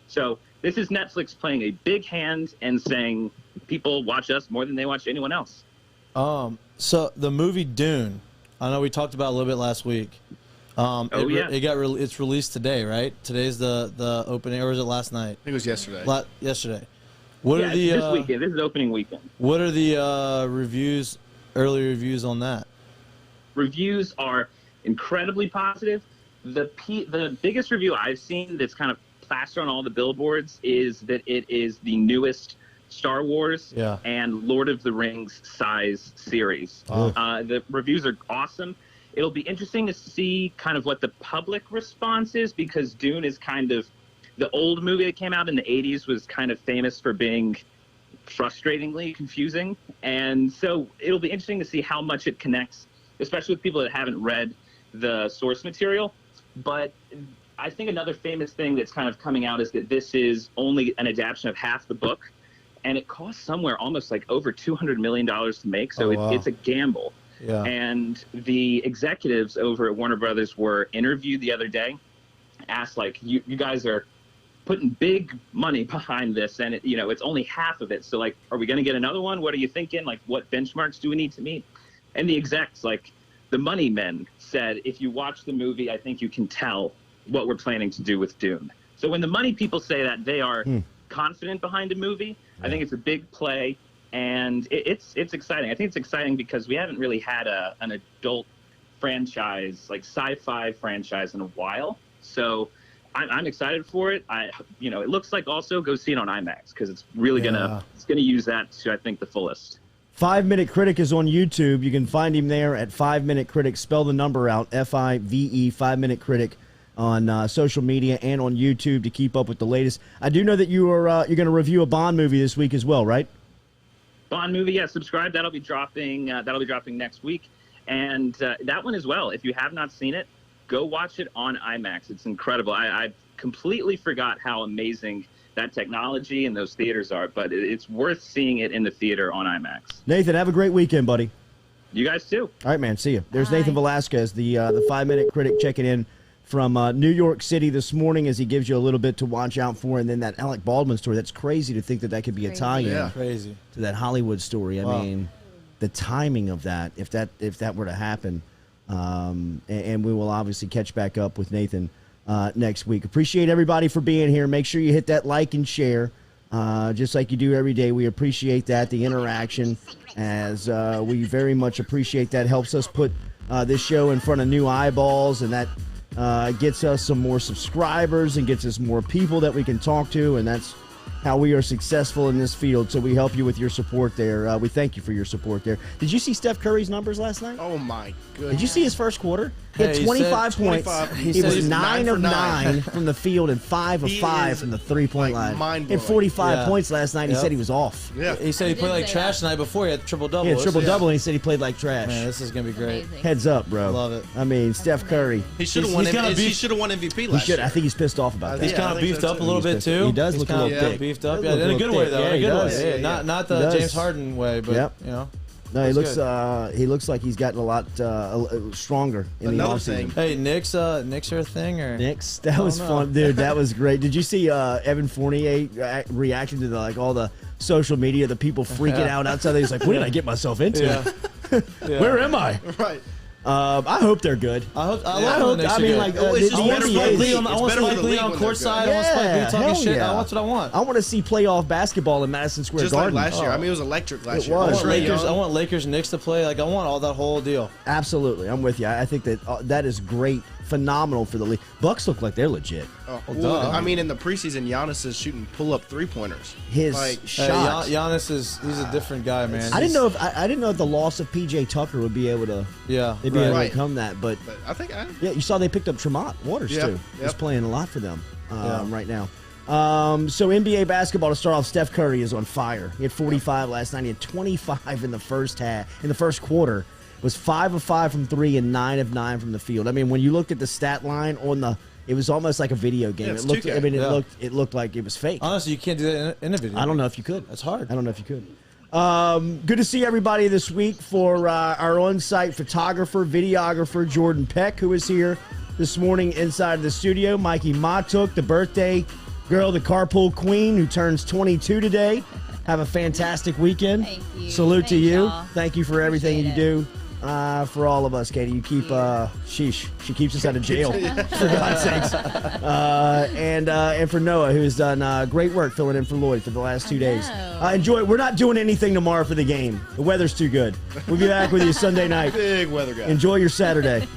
So this is Netflix playing a big hand and saying people watch us more than they watch anyone else. So the movie Dune, I know we talked about it a little bit last week. It's released today, right? Today's the opening, or was it last night? I think it was yesterday. Yesterday. What are the this weekend? This is opening weekend. What are the early reviews on that? Reviews are incredibly positive. The biggest review I've seen that's kind of plastered on all the billboards is that it is the newest Star Wars and Lord of the Rings size series. The reviews are awesome. It'll be interesting to see kind of what the public response is, because Dune is kind of the old movie that came out in the 80s was kind of famous for being frustratingly confusing. And so it'll be interesting to see how much it connects, especially with people that haven't read the source material. But I think another famous thing that's kind of coming out is that this is only an adaptation of half the book, and it costs somewhere almost like over $200 million to make. So it's a gamble. Yeah. And the executives over at Warner Brothers were interviewed the other day, asked like, you guys are putting big money behind this, and it's only half of it. So like, are we going to get another one? What are you thinking? Like, what benchmarks do we need to meet? And the execs, like the money men, said, if you watch the movie, I think you can tell what we're planning to do with Dune. So when the money people say that, they are confident behind a movie. I think it's a big play, and it's exciting. I think it's exciting because we haven't really had an adult franchise, like sci-fi franchise, in a while. So I'm excited for it. It looks like also go see it on IMAX, because it's really gonna use that to, I think, the fullest. 5 Minute Critic is on YouTube. You can find him there at 5 Minute Critic. Spell the number out, FIVE, 5 Minute Critic, on social media and on YouTube to keep up with the latest. I do know that you're going to review a Bond movie this week as well, right? Bond movie, yeah. Subscribe. That'll be dropping next week, and that one as well. If you have not seen it, go watch it on IMAX. It's incredible. I completely forgot how amazing that technology and those theaters are, but it's worth seeing it in the theater on IMAX. Nathan, have a great weekend, buddy. You guys too. All right, man. See you. There's Nathan Velasquez, the 5 Minute Critic, checking in from New York City this morning, as he gives you a little bit to watch out for. And then that Alec Baldwin story, that's crazy to think that could be a tie-in to that Hollywood story. I mean, the timing of that, if that were to happen. And we will obviously catch back up with Nathan next week. Appreciate everybody for being here. Make sure you hit that like and share, just like you do every day. We appreciate that, the interaction, as we very much appreciate that. Helps us put this show in front of new eyeballs, and that gets us some more subscribers and gets us more people that we can talk to, and that's how we are successful in this field. So we help you with your support there. We thank you for your support there. Did you see Steph Curry's numbers last night? Oh, my goodness. Did you see his first quarter? He had 25 points. He was 9 of 9 from the field and 5 of 5 from the three-point line. He had 45 points last night. He said he was off. Yeah. He said he played like trash the night before. He had triple-double. He had triple-double, and he said he played like trash. Man, this is going to be great. Heads up, bro. Love it. I mean, Steph Curry. He should have won MVP last year. I think he's pissed off about that. He's kind of beefed up a little bit, too. He does look a little thick. Beefed up. Yeah, in a good way, though. In a good way. Not the James Harden way, but, you know. No, he looks like he's gotten a lot stronger in the offseason. Hey, Knicks are a thing, or Knicks? That was fun, dude. That was great. Did you see Evan Fournier reaction to all the social media, the people freaking out outside? He's like, "What did I get myself into? Where am I?" Right. I hope they're good. I want Spike Lee on court side. I want Spike Lee talking shit. That's what I want. I want to see playoff basketball in Madison Square Garden. Like last year. I mean, it was electric last year. I want Lakers Knicks to play. Like, I want all that whole deal. Absolutely. I'm with you. I think that is great. Phenomenal for the league. Bucks look like they're legit. I mean, in the preseason, Giannis is shooting pull-up three-pointers. His shot. Giannis he's a different guy, man. I didn't know if the loss of PJ Tucker would be able to overcome that, but I think you saw they picked up Tremont Waters too. He's playing a lot for them right now. So NBA basketball to start off. Steph Curry is on fire. He had 45 last night. He had 25 in the first quarter. Was 5 of 5 from 3 and 9 of 9 from the field. I mean, when you looked at the stat line on the it was almost like a video game. Yeah, It it's looked. 2K. I mean, Yeah. it looked like it was fake. Honestly, you can't do that in a video. I don't know if you could. That's hard. I don't know if you could. Good to see everybody this week for our on-site photographer, videographer, Jordan Peck, who is here this morning inside the studio. Mikey Matuk, the birthday girl, the carpool queen, who turns 22 today. Have a fantastic weekend. Thank you. Salute to Thanks, you. y'all. Thank you for everything you Appreciate do. For all of us, Katie. You keep, sheesh, she keeps us out of jail, for God's sakes. And for Noah, who's done great work filling in for Lloyd for the last 2 days. know. Enjoy. We're not doing anything tomorrow for the game. The weather's too good. We'll be back with you Sunday night. Big weather guy. Enjoy your Saturday.